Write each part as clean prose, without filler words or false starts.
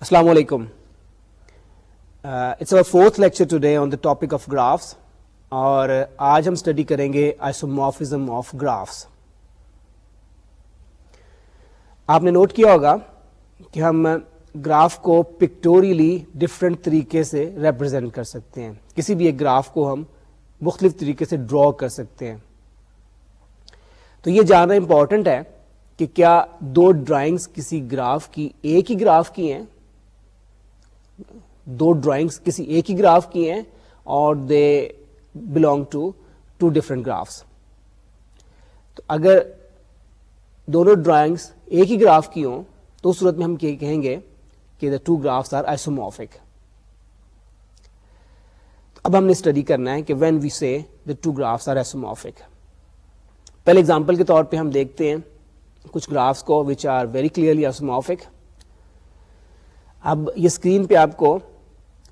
Assalamu alaikum. It's our fourth lecture today on the topic of graphs اور آج ہم study کریں گے آئسومورفزم آف گرافس. آپ نے نوٹ کیا ہوگا کہ ہم گراف کو پکٹوریلی ڈفرینٹ طریقے سے ریپرزینٹ کر سکتے ہیں. کسی بھی ایک گراف کو ہم مختلف طریقے سے ڈرا کر سکتے ہیں. تو یہ جاننا امپورٹنٹ ہے کہ کیا دو ڈرائنگس کسی گراف کی ایک ہی گراف کی ہیں, دو ڈرائنگس کسی ایک ہی گراف کی ہیں اور دے belong to two different graphs. تو اگر دونوں ڈرائنگس ایک ہی گراف کی ہوں تو اس صورت میں ہم کہیں گے کہ the two graphs are isomorphic. اب ہم نے اسٹڈی کرنا ہے کہ when we say the two graphs are isomorphic. پہلے اگزامپل کے طور پہ ہم دیکھتے ہیں کچھ گرافس کو which are very clearly isomorphic. اب یہ اسکرین پہ آپ کو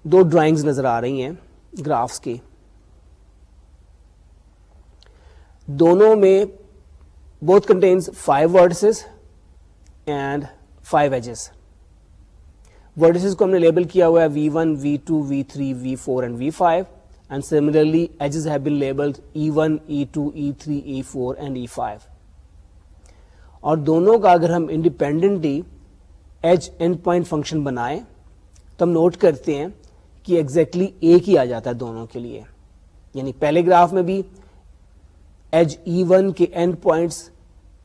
دو ڈرائنگز نظر آ رہی ہیں گرافس کی. دونوں میں both contains 5 vertices and 5 edges. vertices کو ہم نے لیبل کیا ہوا ہے V1, V2, V3, V4 and V5 and similarly edges have been labeled E1, E2, E3, E4 and E5. اور دونوں کا اگر ہم independently edge end point function بنائیں تو ہم نوٹ کرتے ہیں کہ ایگزیکٹلی ایک ہی آ جاتا ہے دونوں کے لیے. یعنی پہلے گراف میں بھی ایج E1 کے اینڈ پوائنٹس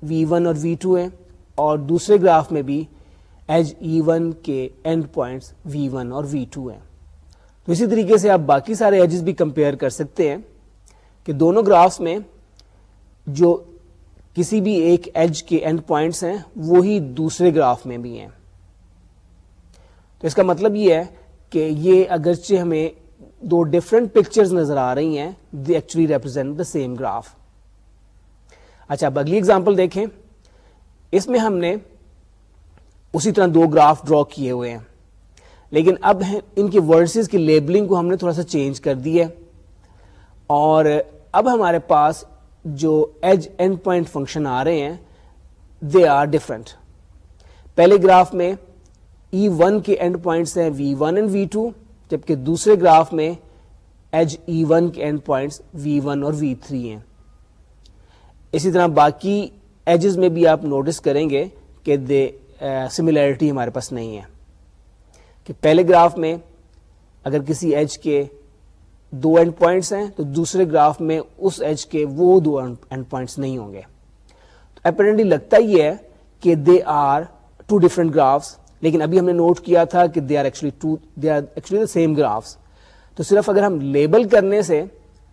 V1 اور V2 ہیں اور دوسرے گراف میں بھی ایج E1 کے اینڈ پوائنٹس V1 اور V2 ہیں. تو اسی طریقے سے آپ باقی سارے ایجز بھی کمپیئر کر سکتے ہیں کہ دونوں گرافس میں جو کسی بھی ایک ایج کے اینڈ پوائنٹس ہیں وہی دوسرے گراف میں بھی ہیں. تو اس کا مطلب یہ ہے کہ یہ اگرچہ ہمیں دو ڈفرینٹ پکچرز نظر آ رہی ہیں they actually represent the same graph. اچھا اب اگلی اگزامپل دیکھیں. اس میں ہم نے اسی طرح دو گراف ڈرا کیے ہوئے ہیں لیکن اب ان کے ورڈسز کی لیبلنگ کو ہم نے تھوڑا سا چینج کر دی ہے اور اب ہمارے پاس جو ایج اینڈ پوائنٹ فنکشن آ رہے ہیں دے آر ڈفرنٹ. پہلے گراف میں E1 کے اینڈ پوائنٹس ہیں V1 اینڈ V2 جبکہ دوسرے گراف میں ایج E1 کے اینڈ پوائنٹس V1 اور V3 ہیں. اسی طرح باقی ایجز میں بھی آپ نوٹس کریں گے کہ سملیرٹی ہمارے پاس نہیں ہے کہ پہلے گراف میں اگر کسی ایج کے دو اینڈ پوائنٹس ہیں تو دوسرے گراف میں اس ایج کے وہ دو اینڈ پوائنٹس نہیں ہوں گے. تو اپیرنٹلی لگتا ہی ہے کہ they are two different graphs لیکن ابھی ہم نے نوٹ کیا تھا کہ they are actually the same graphs. تو صرف اگر ہم لیبل کرنے سے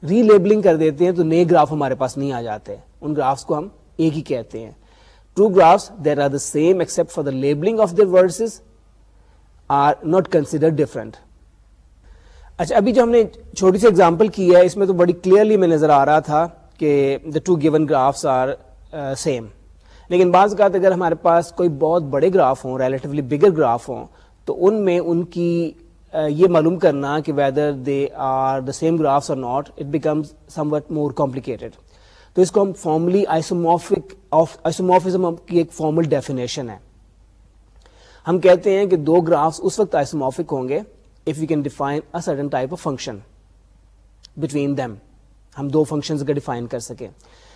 ری لیبلنگ کر دیتے ہیں تو نئے گراف ہمارے پاس نہیں آ جاتے. ان گرافس کو ہم ایک ہی کہتے ہیں. Two graphs that are the same except for the labelling of their words are not considered different. اچھا ابھی جو ہم نے چھوٹی سی ایگزامپل کی ہے اس میں تو بڑی کلیئرلی میں نظر آ رہا تھا کہ the two given graphs are same. لیکن بعض اوقات اگر ہمارے پاس کوئی بہت بڑے گراف ہوں ریلیٹیولی بگر گراف ہوں تو ان میں ان کی یہ معلوم کرنا کہ whether they are the same graphs or not it becomes somewhat more complicated. تو اس کو ہم فارملی آئسومورفزم کی ایک فارمل ڈیفینیشن ہے. ہم کہتے ہیں کہ دو گرافس اس وقت آئسومورفک ہوں گے if we can define a certain type of function between them. ہم دو فنکشنز کا ڈیفائن کر سکیں.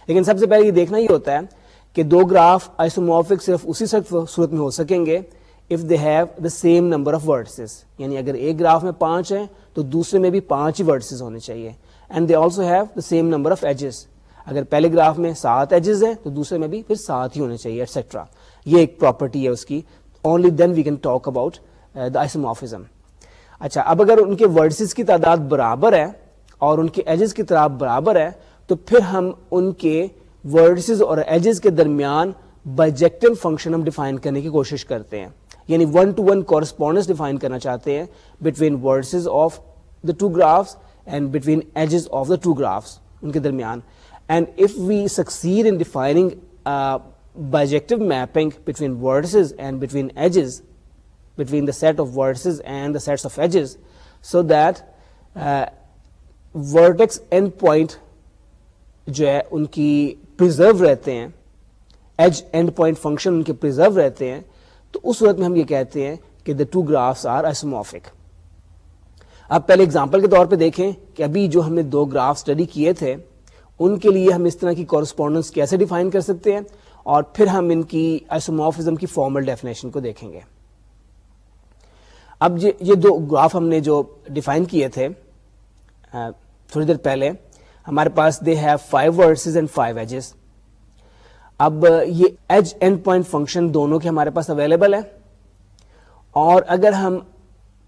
لیکن سب سے پہلے یہ دیکھنا ہی ہوتا ہے کہ دو گراف آئسومورفک صرف اسی صورت میں ہو سکیں گے if they have the same number of vertices. یعنی اگر ایک گراف میں 5 ہیں تو دوسرے میں بھی 5 ہی vertices ہونے چاہیے and they also have the same number of edges. اگر پہلے گراف میں 7 ایجز ہیں تو دوسرے میں بھی پھر 7 ہی ہونے چاہیے ایٹسٹرا. یہ ایک پراپرٹی ہے اس کی. only then we can talk about the isomorphism. اچھا اب اگر ان کے ورڈسز کی تعداد برابر ہے اور ان کے ایجز کی تعداد برابر ہے تو پھر ہم ان کے ورڈسز اور ایجز کے درمیان بائجیکٹیو فنکشن ہم ڈیفائن کرنے کی کوشش کرتے ہیں. یعنی 1-to-1 کورسپونڈنس ڈیفائن کرنا چاہتے ہیں between vertices of the two graphs and between edges of the two graphs ان کے درمیان. And if we succeed in defining bijective mapping between vertices and between edges between the set of vertices and the sets of edges so that vertex end point جو ہے ان کی preserve رہتے ہیں, age end point function ان کے preserve رہتے ہیں, تو اس صورت میں ہم یہ کہتے ہیں کہ the two graphs are isomorphic. اب پہلے اگزامپل کے طور پہ دیکھیں کہ ابھی جو ہم نے دو گراف اسٹڈی کیے تھے ان کے لیے ہم اس طرح کی کورسپونڈنس کیسے ڈیفائن کر سکتے ہیں, اور پھر ہم ان کی آئسومورفزم کی فارمل ڈیفینیشن کو دیکھیں گے. اب یہ دو گراف ہم نے جو ڈیفائن کیے تھے تھوڑی دیر پہلے, ہمارے پاس they have 5 vertices and 5 edges. اب یہ ایج اینڈ پوائنٹ فنکشن دونوں کے ہمارے پاس اویلیبل ہے, اور اگر ہم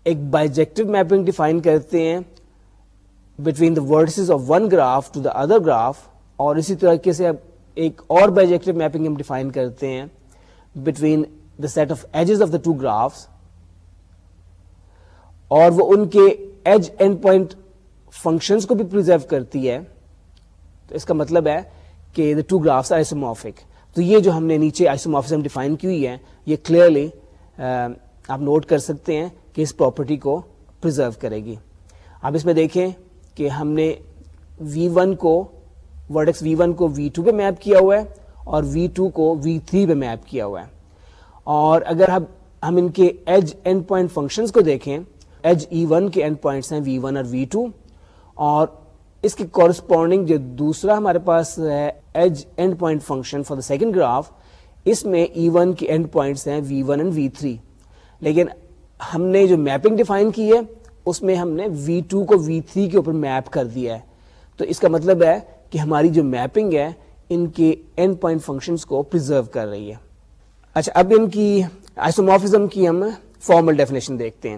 ایک بائیجیکٹو میپنگ ڈیفائن کرتے ہیں between the vertices of one graph to the other graph, اور اسی طریقے سے اب ایک اور بائیجیکٹو میپنگ ہم ڈیفائن کرتے ہیں between the set of edges of the two graphs, اور وہ ان کے ایج اینڈ پوائنٹ فنکشنز کو بھی پرزرو کرتی ہے, تو اس کا مطلب ہے کہ the two graphs are isomorphic. تو یہ جو ہم نے نیچے آئسومورفزم ڈیفائن کی ہوئی ہے, یہ کلیئرلی آپ نوٹ کر سکتے ہیں کہ اس پراپرٹی کو پرزرو کرے گی. اب اس میں دیکھیں کہ ہم نے V1 کو ورڈیکس V1 کو V2 پہ میپ کیا ہوا ہے اور V2 کو V3 پہ میپ کیا ہوا ہے, اور اگر ہم ان کے ایج اینڈ پوائنٹ فنکشنز کو دیکھیں, ایج E1 کے اینڈ پوائنٹس ہیں V1 اور V2, اور اس کے کورسپونڈنگ جو دوسرا ہمارے پاس ہے edge end point function for the second graph, اس میں E1 کے اینڈ پوائنٹس ہیں V1 اینڈ V3. لیکن ہم نے جو میپنگ ڈیفائن کی ہے اس میں ہم نے V2 کو V3 کے اوپر میپ کر دیا ہے, تو اس کا مطلب ہے کہ ہماری جو میپنگ ہے ان کے اینڈ پوائنٹ فنکشنز کو پرزرو کر رہی ہے. اچھا, اب ان کی آئسومورفزم کی ہم فارمل ڈیفینیشن دیکھتے ہیں.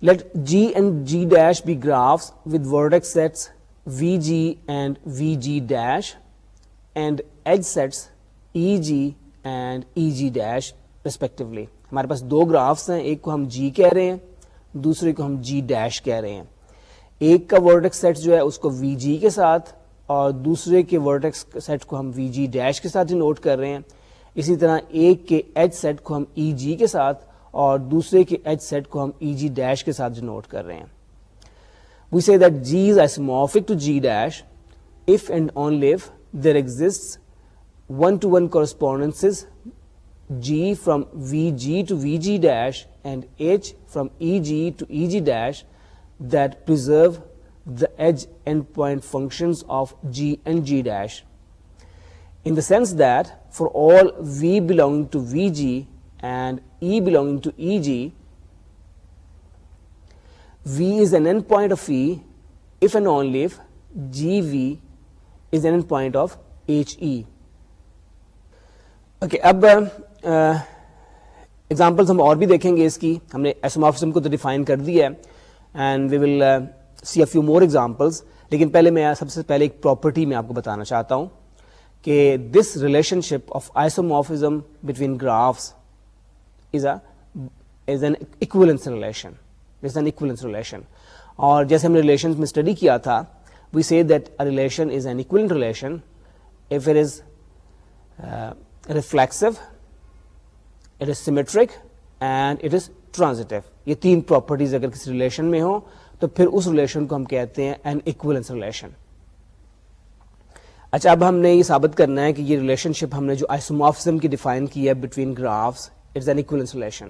Let G and G dash be graphs with vertex sets VG and VG dash and edge sets EG and EG dash respectively. ہمارے پاس دو گرافس ہیں, ایک کو ہم G کہہ رہے ہیں, دوسرے کو ہم G dash کہہ رہے ہیں. ایک کا vertex set جو ہے اس کو VG کے ساتھ, اور دوسرے کے vertex set کو ہم VG dash کے ساتھ نوٹ کر رہے ہیں. اسی طرح ایک کے ایج سیٹ کو ہم EG کے ساتھ اور دوسرے کے ایج سیٹ کو ہم EG ڈیش کے ساتھ نوٹ کر رہے ہیں. We say that G is isomorphic to G dash if and only if there exists one-to-one correspondences G from VG to VG dash and H from EG to EG dash that preserve the edge endpoint functions of G and G dash, in the sense that for all V belonging to VG and E belonging to EG, V is an endpoint of E if and only if GV is an endpoint of HE. Okay, اب examples ہم اور بھی دیکھیں گے اس کی. ہم نے آئسومورفزم کو تو ڈیفائن کر دیا ہے, and we will see a few more examples. لیکن پہلے میں سب سے پہلے ایک پراپرٹی میں آپ کو بتانا چاہتا ہوں کہ this relationship of isomorphism between graphs is an equivalence relation. It's an equivalence relation. اور جیسے ہم نے ریلیشنز میں اسٹڈی کیا تھا, we say that a relation is an equivalent relation if it is reflexive, it is symmetric and it is transitive. یہ تین properties اگر کسی ریلیشن میں ہوں تو پھر اس ریلیشن کو ہم کہتے ہیں an equivalence relation. اچھا, اب ہم نے یہ ثابت کرنا ہے کہ یہ ریلیشن شپ ہم نے جو آئسومورفزم کی ڈیفائن کی ہے between graphs, it's an equivalence relation.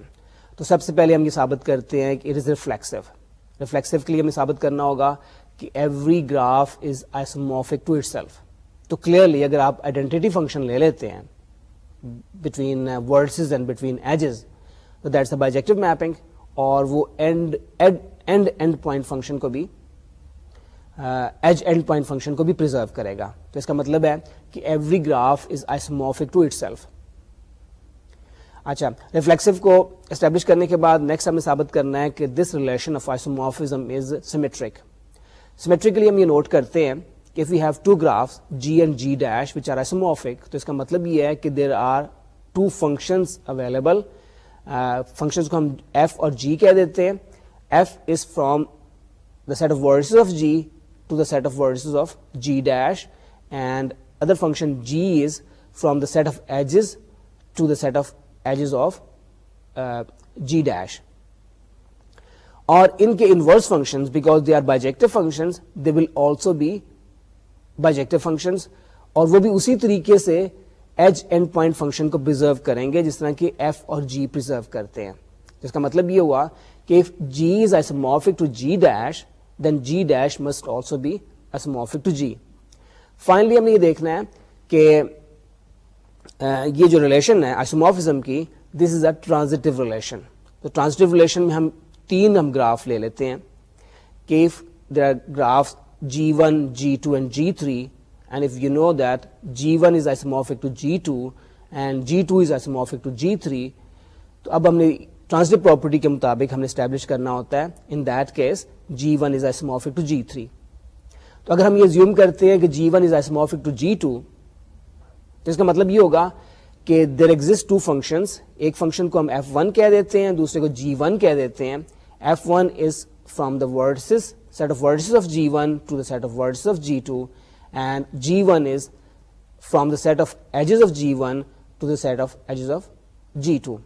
تو سب سے پہلے ہم یہ ثابت کرتے ہیں کہ اٹ از ریفلیکسو. ریفلیکسو کے لیے ہمیں ثابت کرنا ہوگا کہ every graph is isomorphic to itself. تو کلیئرلی اگر آپ آئیڈینٹی فنکشن لے لیتے ہیں between vertices and between edges, تو دیٹس اے بائیجیکٹو میپنگ, اور وہ اینڈ پوائنٹ فنکشن کو بھی ایج اینڈ پوائنٹ فنکشن کو بھی پرزرو کرے گا. تو اس کا مطلب ہے کہ every graph is isomorphic to itself. اچھا, ریفلیکسو کو اسٹیبلش کرنے کے بعد نیکسٹ ہمیں ثابت کرنا ہے کہ this relation of isomorphism is symmetric. Symmetric کے لیے ہم یہ نوٹ کرتے ہیں کہ if we have two graphs G and G dash which are isomorphic, تو اس کا مطلب یہ ہے کہ there are two functions available. functions کو ہم f اور g کہہ دیتے ہیں. f is from the set of vertices of G to the set of vertices of G dash, and other function g is from the set of edges to the set of edges of G dash. اور ان کے inverse functions, because they are bijective functions, they will also be bijective functions, اور وہ بھی اسی طریقے سے edge end point function کو پرزرو کریں گے جس طرح کہ ایف اور جی پرزرو کرتے ہیں. جس کا مطلب یہ ہوا کہ if G is isomorphic to G dash then G dash must also be isomorphic to G. Finally ہم نے یہ دیکھنا ہے کہ یہ جو ریلیشن ہے آئسومورفزم کی, دس از اے ٹرانزٹیو ریلیشن. تو ٹرانزٹیو ریلیشن میں ہم تین گراف لے لیتے ہیں کہ if there are graphs G1, G2 and G3 and if you know that G1 is isomorphic to G2 and G2 is isomorphic to G3, تو اب ہم نے ٹرانزٹیو پراپرٹی کے مطابق ہم نے اسٹیبلش کرنا ہوتا ہے in that case G1 is isomorphic to G3. تو اگر ہم یہ زیوم کرتے ہیں کہ G1 is isomorphic to G2, تو اس کا مطلب یہ ہوگا کہ دیر ایگزسٹ ٹو فنکشنز, ایک فنکشن کو ہم F1 کہہ دیتے ہیں, دوسرے کو G1 کہہ دیتے ہیں. F1 is from the vertices, set of vertices of G1 to the set of vertices of G2, and G1 is from the set of edges of G1 to the set of edges of G2.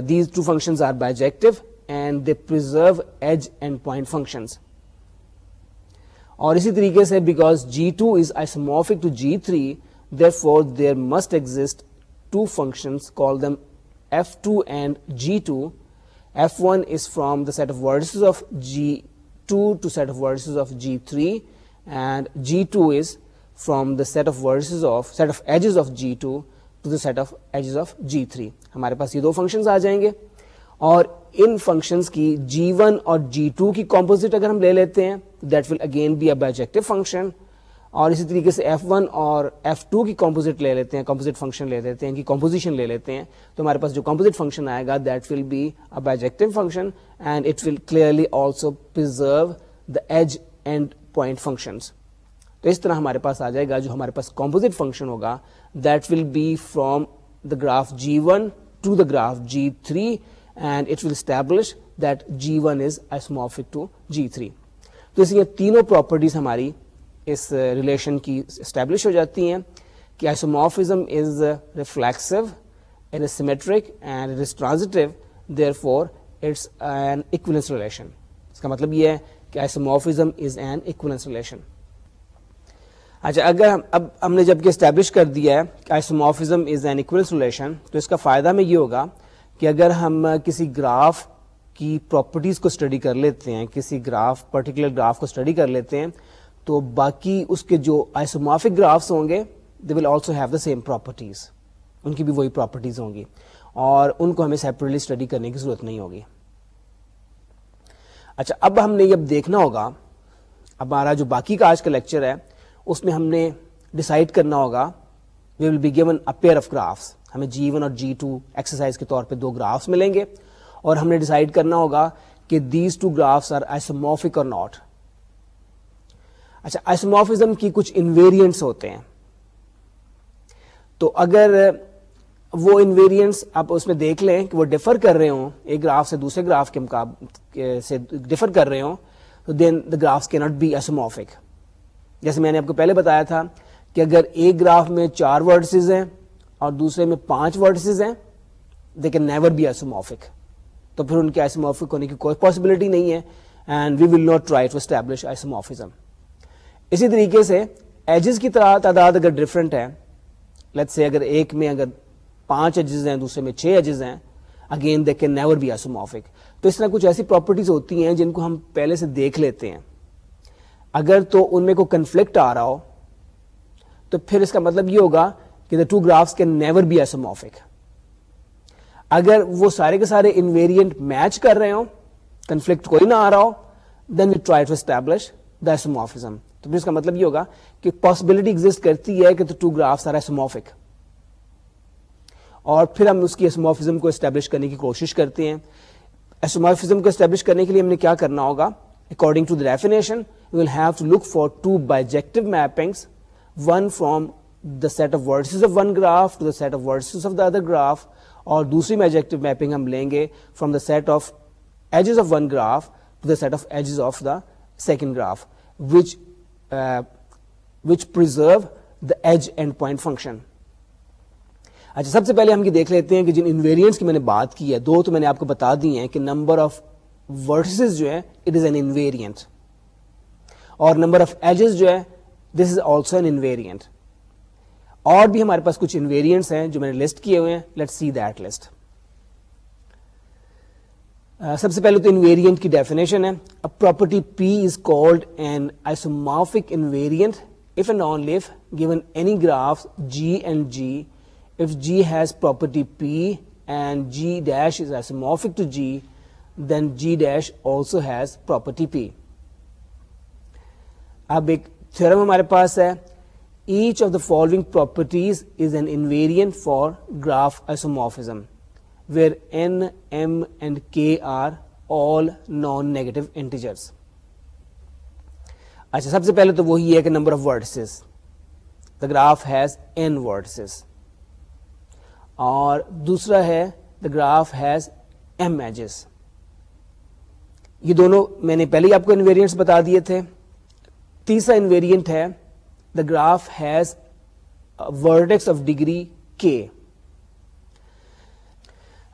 These two functions are bijective and they preserve edge and point functions. اور اسی طریقے سے because G2 is isomorphic to G3, therefore there must exist two functions, call them F2 and G2. F1 is from the set of vertices of G2 to set of vertices of G3, and G2 is from the set of edges of G2 to the set of edges of G3. ہمارے پاس یہ دو functions آ جائیں گے, اور ان functions کی G1 اور G2 کی composite اگر ہم لے لیتے ہیں that will again be a bijective function, اور اسی طریقے سے F1 اور F2 کی کمپوزٹ لے لیتے ہیں, کمپوزٹ فنکشن لے لیتے ہیں, ان کی کمپوزیشن لے لیتے ہیں, تو ہمارے پاس جو کمپوزٹ فنکشن آئے گا that will be a bijective function and it will clearly also preserve the edge end point functions. تو اس طرح ہمارے پاس آ جائے گا جو ہمارے پاس کمپوزٹ فنکشن ہوگا that will be from the graph G1 to the graph G3 and it will establish that G1 is isomorphic to G3. تو اس لیے تینوں پراپرٹیز ہماری اس ریلیشن کی اسٹیبلش ہو جاتی ہیں کہ isomorphism is reflexive and is symmetric and it is transitive, therefore it's an equivalence relation. اس کا مطلب یہ ہے کہ isomorphism is an equivalence relation. اچھا, اگر اب ہم نے جب کہ اسٹیبلش کر دیا ہے کہ isomorphism is an equivalence relation, تو اس کا فائدہ ہمیں یہ ہوگا کہ اگر ہم کسی گراف کی پراپرٹیز کو اسٹڈی کر لیتے ہیں, کسی پرٹیکولر گراف کو اسٹڈی کر لیتے ہیں, تو باقی اس کے جو آئسومورفک گرافس ہوں گے they will also have the same properties, ان کی بھی وہی پراپرٹیز ہوں گی اور ان کو ہمیں سیپریٹلی اسٹڈی کرنے کی ضرورت نہیں ہوگی. اچھا, اب ہم نے یہ دیکھنا ہوگا, اب ہمارا جو باقی کا آج کا لیکچر ہے اس میں ہم نے ڈیسائیڈ کرنا ہوگا, we will be given a pair of graphs, ہمیں G1 اور G2 ایکسرسائز کے طور پہ دو گرافس ملیں گے اور ہم نے ڈیسائیڈ کرنا ہوگا کہ these two graphs are isomorphic اور ناٹ. اچھا, آئسومورفزم کی کچھ انویریئنٹس ہوتے ہیں, تو اگر وہ انویریئنٹس آپ اس میں دیکھ لیں کہ وہ ڈفر کر رہے ہوں, ایک گراف سے دوسرے گراف کے مقابلے سے ڈفر کر رہے ہوں, تو دین دا گرافس کی ناٹ بی آئسومورفک. جیسے میں نے آپ کو پہلے بتایا تھا کہ اگر ایک گراف میں 4 ورٹسز ہیں اور دوسرے میں 5 ورٹسز ہیں, دے کین نیور بی آئسومورفک, تو پھر ان کے آئسومورفک ہونے کی کوئی پاسبلٹی نہیں ہے, and we will not try to establish isomorphism. اسی طریقے سے ایجز کی تعداد اگر ڈفرینٹ ہے, لیٹس سے اگر ایک میں اگر 5 ایجز ہیں, دوسرے میں 6 ایجز ہیں, again they can never be isomorphic. تو اس طرح کچھ ایسی پراپرٹیز ہوتی ہیں جن کو ہم پہلے سے دیکھ لیتے ہیں, اگر تو ان میں کوئی کنفلکٹ آ رہا ہو تو پھر اس کا مطلب یہ ہوگا کہ the two graphs can never be isomorphic. اگر وہ سارے کے سارے انویریئنٹ میچ کر رہے ہوں, کنفلکٹ کوئی نہ آ رہا ہو, then we try to establish the isomorphism. تو پھر اس کا مطلب یہ ہوگا کہ پاسبلٹی ایگزسٹ کرتی ہے کہ the two graphs are isomorphic, اور پھر ہم اس کی isomorphism کو اسٹیبلش کرنے کی کوشش کرتے ہیں. isomorphism کو اسٹیبلش کرنے کے لیے ہم نے کیا کرنا ہوگا, according to the definition we will have to look for two bijective mappings, one from the set of vertices of one graph to the set of vertices of the other graph, اور دوسری bijective mapping ہم لیں گے from the set of edges of one graph to the set of edges of the second graph, which preserve the edge and point function. اچھا, سب سے پہلے ہم یہ دیکھ لیتے ہیں کہ جن انویریئنٹس کی میں نے بات کی ہے, دو تو میں نے آپ کو بتا دی ہیں کہ نمبر آف ورٹسز جو ہے اٹ از این انویریئنٹ, اور نمبر آف ایجز جو ہے دس از آلسو این انویریئنٹ. اور بھی ہمارے پاس کچھ انویریئنٹس ہیں جو میں نے لسٹ کیے ہوئے ہیں, لیٹس سی دیٹ لسٹ. سب سے پہلے تو انویرینٹ کی ڈیفینیشن ہے. Property P is called an isomorphic invariant if and only if given any graphs G and G, if G has property P and G dash is isomorphic to G, then G dash also has property P. اب ایک theorem ہمارے پاس ہے, each of the following properties is an invariant for graph isomorphism where n, m and k are all non-negative integers. اچھا, سب سے پہلے تو وہی ہے کہ number of vertices, the graph has n vertices, اور دوسرا ہے the graph has m edges. یہ دونوں میں نے پہلے ہی آپ کو انویرینٹس بتا دیے تھے. تیسرا انویرینٹ ہے the graph has vertex of degree k.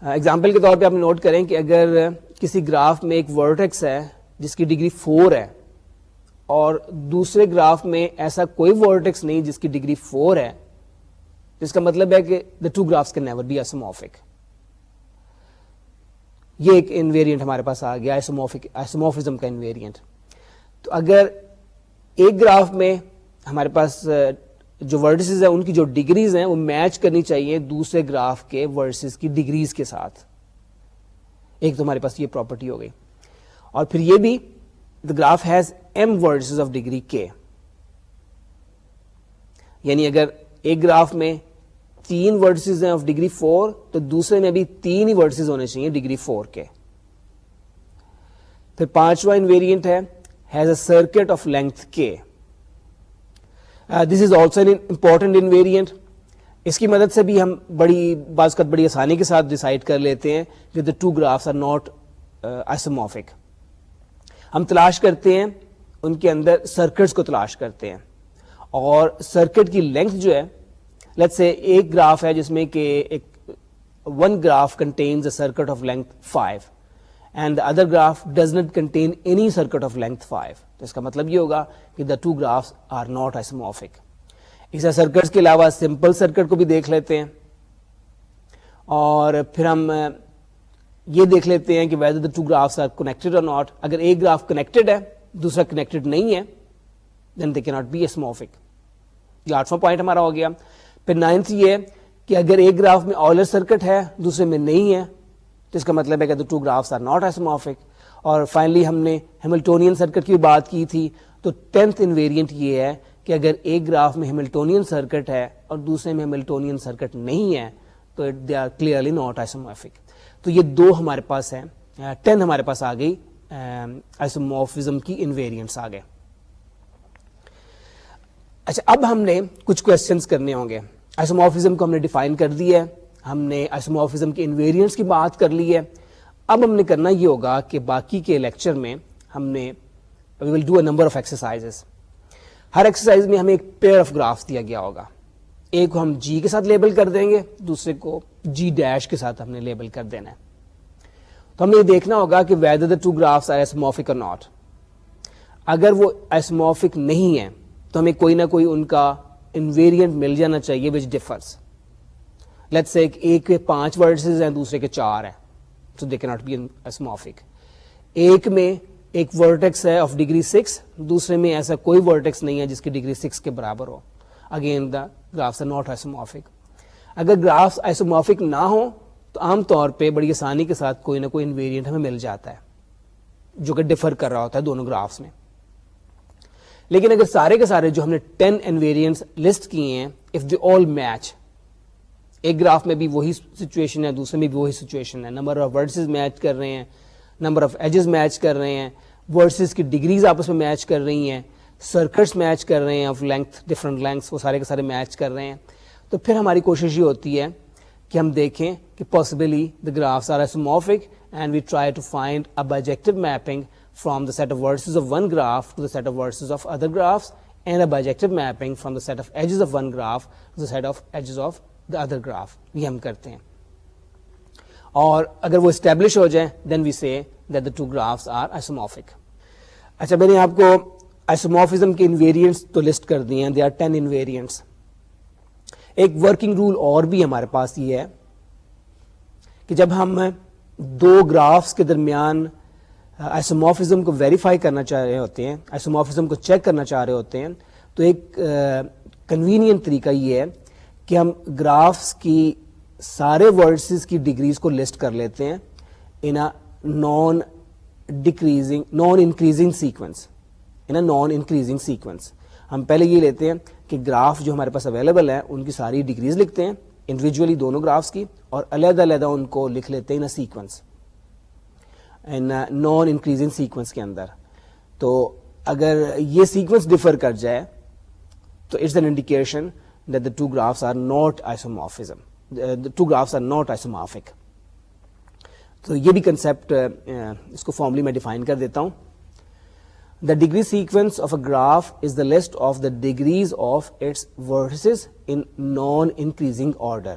Example کے طور پہ آپ نوٹ کریں کہ اگر کسی گراف میں ایک ورٹیکس ہے جس کی ڈگری 4 ہے اور دوسرے گراف میں ایسا کوئی ورٹیکس نہیں جس کی ڈگری 4 ہے, جس کا مطلب ہے کہ the two graphs can never be isomorphic. یہ ایک انویرینٹ ہمارے پاس آ گیا, آئسومورفزم کا انویرینٹ. تو اگر ایک گراف میں ہمارے پاس جو ورڈسز ہیں ان کی جو ڈگریز ہیں وہ میچ کرنی چاہیے دوسرے گراف کے ورڈسز کی ڈگریز کے ساتھ. ایک تو ہمارے پاس یہ پراپرٹی ہو گئی, اور پھر یہ بھی the graph has m vertices of degree k. یعنی اگر ایک گراف میں 3 vertices ہیں of degree 4 تو دوسرے میں بھی 3 ہی vertices ہونے چاہیے degree 4 کے. پھر پانچواں انویرینٹ ہے has a circuit of length k. This is also an important invariant. اس کی مدد سے بھی ہم بعض اوقات بڑی آسانی کے ساتھ ڈیسائیڈ کر لیتے ہیں کہ the two graphs are not isomorphic. ہم تلاش کرتے ہیں ان کے اندر سرکٹس کو تلاش کرتے ہیں, اور سرکٹ کی لینتھ جو ہے, لیٹس سے ایک گراف ہے جس میں کہ ایک one graph contains a circuit of length 5 and the other graph does not contain any circuit of length 5. تو اس کا مطلب یہ ہوگا کہ the two graphs are not isomorphic. اس طرح سرکٹس کے علاوہ سمپل سرکٹ کو بھی دیکھ لیتے ہیں, اور پھر ہم یہ دیکھ لیتے ہیں کہ whether the two graphs are connected or not. اگر ایک گراف کنیکٹڈ ہے دوسرا کنیکٹڈ نہیں ہے then they cannot be isomorphic. یہ 8واں پوائنٹ ہمارا ہو گیا. پھر 9th یہ کہ اگر ایک گراف میں آلر سرکٹ ہے دوسرے میں نہیں ہے تو اس کا مطلب ہے کہ the two graphs are not isomorphic. اور فائنلی ہم نے ہیملٹونین سرکٹ کی بات کی تھی, تو 10th انویرینٹ یہ ہے کہ اگر ایک گراف میں ہیملٹونین سرکٹ ہے اور دوسرے میں ہیملٹونین سرکٹ نہیں ہے تو they are clearly not isomorphic. تو یہ 2 ہمارے پاس ہیں, 10 ہمارے پاس آ گئی آئسومورفزم کی انویرینٹس آ گئے. اچھا, اب ہم نے کچھ کوشچنس کرنے ہوں گے. آئسومورفزم کو ہم نے ڈیفائن کر دی ہے, ہم نے آئسومورفزم کی انویرینٹس کی بات کر لی ہے. اب ہم نے کرنا یہ ہوگا کہ باقی کے لیکچر میں ہم نے we will do a number of exercises. Hare exercise میں ہمیں ایک پیئر آف گرافس دیا گیا ہوگا. ایک کو ہم جی کے ساتھ لیبل کر دیں گے, دوسرے کو جی ڈیش کے ساتھ ہم نے لیبل کر دینا ہے. تو ہمیں یہ دیکھنا ہوگا کہ whether the two graphs are isomorphic or not. اگر وہ isomorphic نہیں ہے تو ہمیں کوئی نہ کوئی ان کا انویرینٹ مل جانا چاہیے which differs. Let's say ایک کے 5 vertices ہیں دوسرے کے 4 ہیں, so they cannot be isomorphic. ایک میں ایک ورٹیکس ہے آف ڈگری 6, دوسرے میں ایسا کوئی ورٹیکس نہیں ہے جس کی ڈگری 6 کے برابر ہو. Again the graphs are not isomorphic. اگر گرافس آئسومورفک نہ ہو تو عام طور پہ بڑی آسانی کے ساتھ کوئی نہ کوئی انویرینٹ ہمیں مل جاتا ہے جو کہ ڈفر کر رہا ہوتا ہے دونوں گرافس میں. لیکن اگر سارے کے سارے جو ہم نے 10 انویرینٹس لسٹ کیے ہیں, اف دے آل میچ, ایک گراف میں بھی وہی سچویشن ہے دوسرے میں بھی وہی سچویشن ہے, نمبر آف ورڈسز میچ کر رہے ہیں, نمبر آف ایجز میچ کر رہے ہیں, ورڈسز کی ڈگریز آپس میں میچ کر رہی ہیں, سرکٹس میچ کر رہے ہیں آف لینتھ, ڈفرنٹ لینتھس, وہ سارے کے سارے میچ کر رہے ہیں, تو پھر ہماری کوشش یہ ہوتی ہے کہ ہم دیکھیں کہ possibly the graphs are isomorphic and we try to find a bijective mapping from the set of vertices of one graph to the set of vertices of other graphs and a bijective mapping from the set of edges of one graph to the set of edges of the other graph. یہ ہم کرتے ہیں, اور اگر وہ establish ہو جائیں دین وی سے that the two graphs are isomorphic. اچھا, میں نے آپ کو آئسومورفزم کے انویرینٹس تو لسٹ کر دیے ہیں, there are 10 انویرینٹس. ایک ورکنگ رول اور بھی ہمارے پاس یہ ہے کہ جب ہم دو گرافس کے درمیان آئسومورفزم کو ویریفائی کرنا چاہ رہے ہوتے ہیں, آئسومورفزم کو چیک کرنا چاہ رہے ہوتے ہیں, تو ایک کنوینئنٹ طریقہ یہ ہے کہ ہم گرافس کی سارے ورڈسز کی ڈگریز کو لسٹ کر لیتے ہیں ان نان انکریزنگ سیکوینس. ہم پہلے یہ لیتے ہیں کہ گراف جو ہمارے پاس اویلیبل ہیں ان کی ساری ڈگریز لکھتے ہیں انڈیویجولی دونوں گرافس کی, اور علیحدہ علیحدہ ان کو لکھ لیتے ہیں in sequence, in non increasing sequence کے اندر. تو اگر یہ سیکوینس ڈفر کر جائے تو it's an indication that the two graphs are not isomorphism, the two graphs are not isomorphic. تو یہ بھی کنسپٹ اس کو فارملی میں ڈیفائن کر دیتا ہوں. The degree sequence of a graph is the list of the degrees of its vertices in non-increasing order.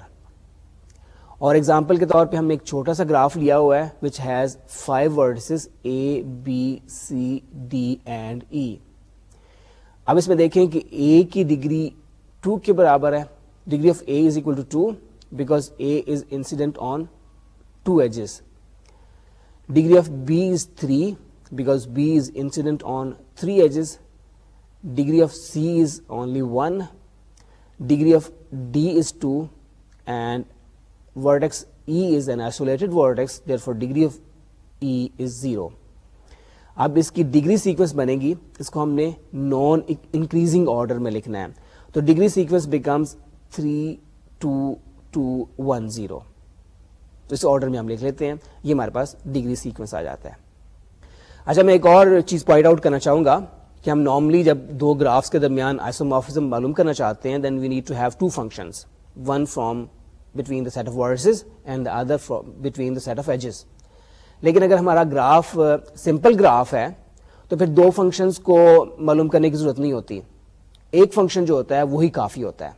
اور example کے طور پہ ہم نے ایک چھوٹا سا گراف لیا ہوا ہے which has 5 vertices A, B, C, D and E. اب اس میں دیکھیں کہ A کی ڈگری 2 کے برابر ہے. Degree of A is equal to 2 because A is incident on 2 edges. Degree of B is 3 because B is incident on 3 edges. Degree of C is only 1. Degree of D is 2 and vertex E is an isolated vertex, therefore degree of E is 0. اب اس کی degree sequence بنے گی, اس کو ہم نے non increasing order میں لکھنا ہے. تو ڈگری سیکوینس بیکمز 3 2 2 1 0. تو اس آرڈر میں ہم لکھ لیتے ہیں, یہ ہمارے پاس ڈگری سیکوینس آ جاتا ہے. اچھا, میں ایک اور چیز پوائنٹ آؤٹ کرنا چاہوں گا کہ ہم نارملی جب دو گرافس کے درمیان آئسومورفزم معلوم کرنا چاہتے ہیں then we need to have 2 functions, one from between the set of vertices and the other from between the set of edges. لیکن اگر ہمارا گراف سمپل گراف ہے تو پھر 2 فنکشنز کو معلوم کرنے کی ضرورت نہیں ہوتی, ایک فنکشن جو ہوتا ہے وہی کافی ہوتا ہے.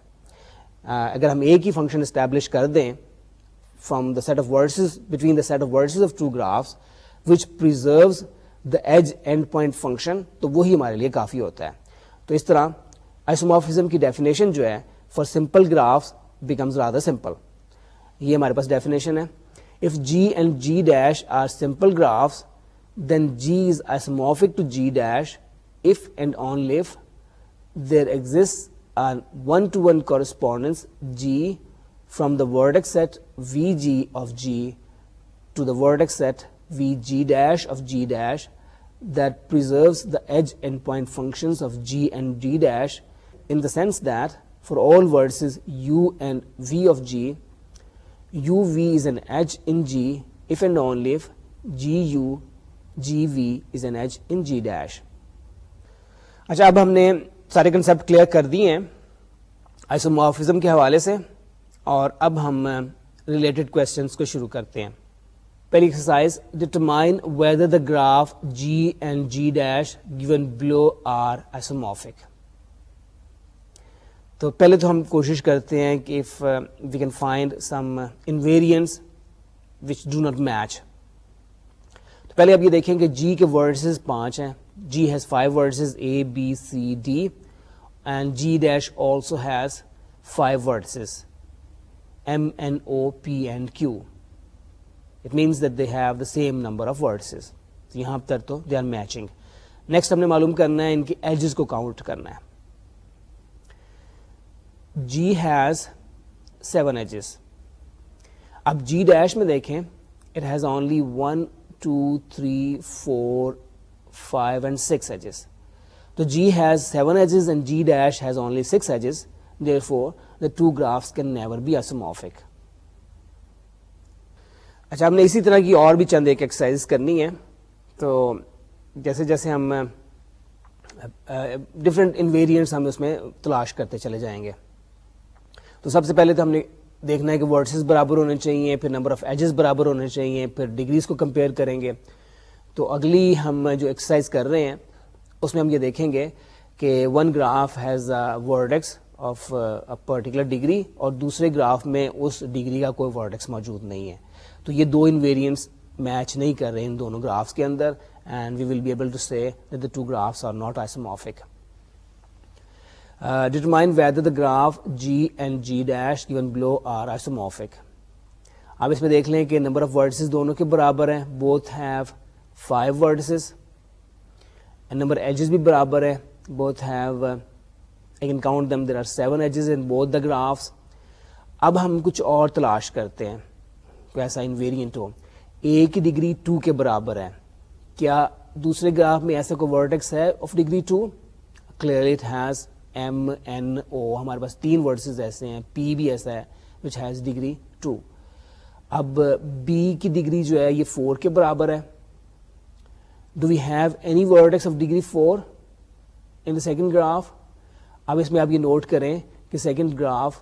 اگر ہم ایک ہی فنکشن اسٹیبلش کر دیں from the set of vertices between the set of vertices of 2 graphs which preserves the edge endpoint function, تو وہی ہمارے لیے کافی ہوتا ہے. تو اس طرح آئسومورفزم کی ڈیفینیشن جو ہے for simple graphs becomes rather simple. یہ ہمارے پاس ڈیفینیشن ہے. If G and G dash are simple graphs, then G is isomorphic to G dash if and only if there exists a one-to-one correspondence G from the vertex set Vg of G to the vertex set Vg dash of G dash that preserves the edge endpoint functions of G and G dash, in the sense that for all vertices U and V of G, UV is an edge in G if and only if GU GV is an edge in G dash. اچھا, اب ہم نے سارے concept clear کر دیے ہیں آئسومورفزم کے حوالے سے, اور اب ہم ریلیٹڈ کوشچنس کو شروع کرتے ہیں. پہلی exercise, determine whether the graph G and G dash given below are isomorphic. تو پہلے تو ہم کوشش کرتے ہیں کہ if we can find some invariants which do not match. تو پہلے آپ یہ دیکھیں کہ G کے vertices 5 ہیں. G has 5 vertices A, B, C, D and G dash also has 5 vertices M, N, O, P and Q. It means that they have the same number of vertices. تو یہاں پر تو they are matching. Next ہم نے معلوم کرنا ہے ان کی edges کو کاؤنٹ کرنا ہے. G has 7 edges. اب G dash میں دیکھیں it has only 1 2 3 4 5 and 6 edges. تو G has 7 edges and G dash has only 6 edges. Therefore, the two graphs can never be isomorphic. اچھا, ہم نے اسی طرح کی اور بھی چند ایک ایکسرسائز کرنی ہے. تو جیسے جیسے ہم ڈفرینٹ انویریئنٹس ہم اس میں تلاش کرتے چلے جائیں گے. تو سب سے پہلے تو ہم نے دیکھنا ہے کہ ورڈسز برابر ہونے چاہیے, پھر نمبر آف ایجز برابر ہونے چاہیے, پھر ڈگریز کو کمپیئر کریں گے. تو اگلی ہم جو ایکسرسائز کر رہے ہیں اس میں ہم یہ دیکھیں گے کہ one graph has a vertex of a particular degree اور دوسرے گراف میں اس ڈگری کا کوئی ورڈیکس موجود نہیں ہے. تو یہ 2 انویریئنٹس میچ نہیں کر رہے ان دونوں گرافس کے اندر, and we will be able to say that the 2 graphs are not isomorphic. Determine whether the graph G and G dash given below are isomorphic. اب اس میں دیکھ لیں کہ نمبر آف ورڈسز دونوں کے برابر ہیں, بوتھ ہیو 5 ورڈسز, نمبر ایجز بھی برابر ہے, both have I can count them, there are 7 edges in both the graphs. اب ہم کچھ اور تلاش کرتے ہیں کوئی ایسا انویریئنٹ ہو. A کی ڈگری 2 کے برابر ہے, کیا دوسرے گراف میں ایسا کوئی ورٹیکس ہے of degree 2؟ Clearly it has M, N, O, ہمارے پاس 3 ورڈسز ایسے ہیں, P بھی ایسا ہے which has ڈگری 2. اب B کی ڈگری جو ہے یہ 4 کے برابر ہے. Do we have any vertex of degree 4 in the second graph? اب اس میں آپ یہ نوٹ کریں کہ second graph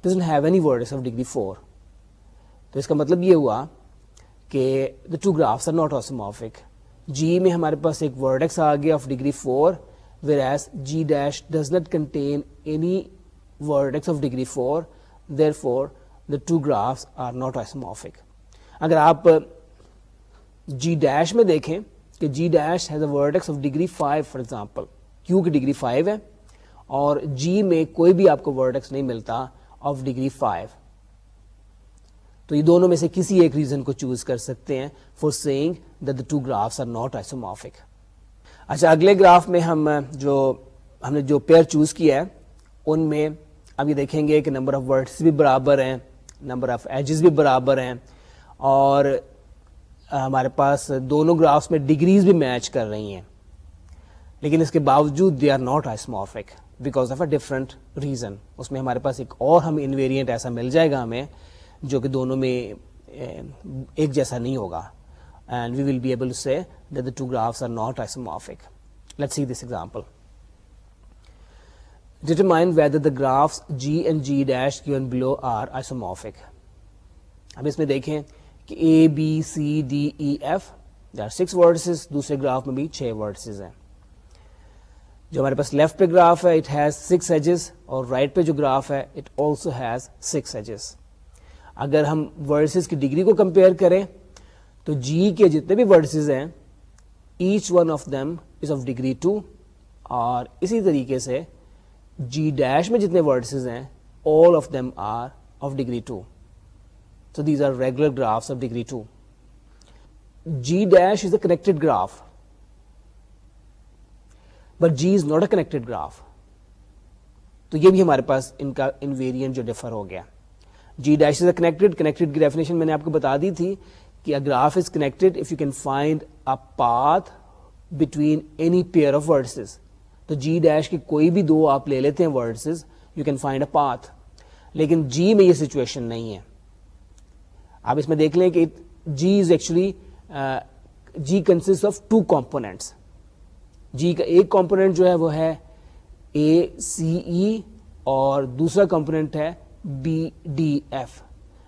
doesn't have any vertex of degree 4. تو اس کا مطلب یہ ہوا کہ the two graphs are not isomorphic. G میں ہمارے پاس ایک vertex آ گیا of degree 4, whereas G dash does not contain any vertex of degree 4. Therefore, the two graphs are not isomorphic. اگر آپ G dash میں دیکھیں کہ G dash has a vertex of degree 5 for example, Q کی degree 5 ہے اور G میں کوئی بھی آپ کو vertex نہیں ملتا of degree 5, تو یہ دونوں میں سے کسی ایک ریزن کو چوز کر سکتے ہیں for saying that the two graphs are not isomorphic. اچھا, اگلے گراف میں ہم نے جو پیئر چوز کیا ہے ان میں اب یہ دیکھیں گے کہ نمبر آف ورڈس بھی برابر ہیں, نمبر آف ایجز بھی برابر ہیں, اور ہمارے پاس دونوں گرافس میں ڈگریز بھی میچ کر رہی ہیں, لیکن اس کے باوجود they are not isomorphic because of a different reason. اس میں ہمارے پاس ایک اور ہم انویریئنٹ ایسا مل جائے گا ہمیں جو کہ دونوں میں ایک جیسا نہیں ہوگا, and we will be able to say that the two graphs are not isomorphic. Let's see this example. Determine whether the graphs G and G dash given below are isomorphic. اب اس میں دیکھیں کہ A, B, C, D, E, F, there are 6 vertices, دوسرے graph میں بھی 6 vertices ہیں. جو ہمارے پاس لیفٹ پہ گراف ہے it has 6 edges, اور رائٹ پہ جو گراف ہے it also has 6 edges. اگر ہم vertices کی ڈگری کو کمپیئر کریں تو G کے جتنے بھی vertices ہیں each one of them is of degree 2, اور اسی طریقے سے G dash میں جتنے vertices ہیں all of them are of degree 2. So these are regular graphs of degree 2. G dash is a connected graph, but G is not a connected graph. تو یہ بھی ہمارے پاس ان کا انویریئنٹ جو ڈفر ہو گیا. G dash is a connected کی definition میں نے آپ کو بتا دی تھی کہ a graph is connected if you can find a path between any pair of vertices. تو G dash کے کوئی بھی دو آپ لے لیتے ہیں vertices, you can find a path. لیکن G میں یہ سچویشن نہیں ہے. آپ اس میں دیکھ لیں کہ G is actually G consists of 2 components. G کا ایک کمپوننٹ جو ہے وہ ہے A C E اور دوسرا کمپوننٹ ہے B D F.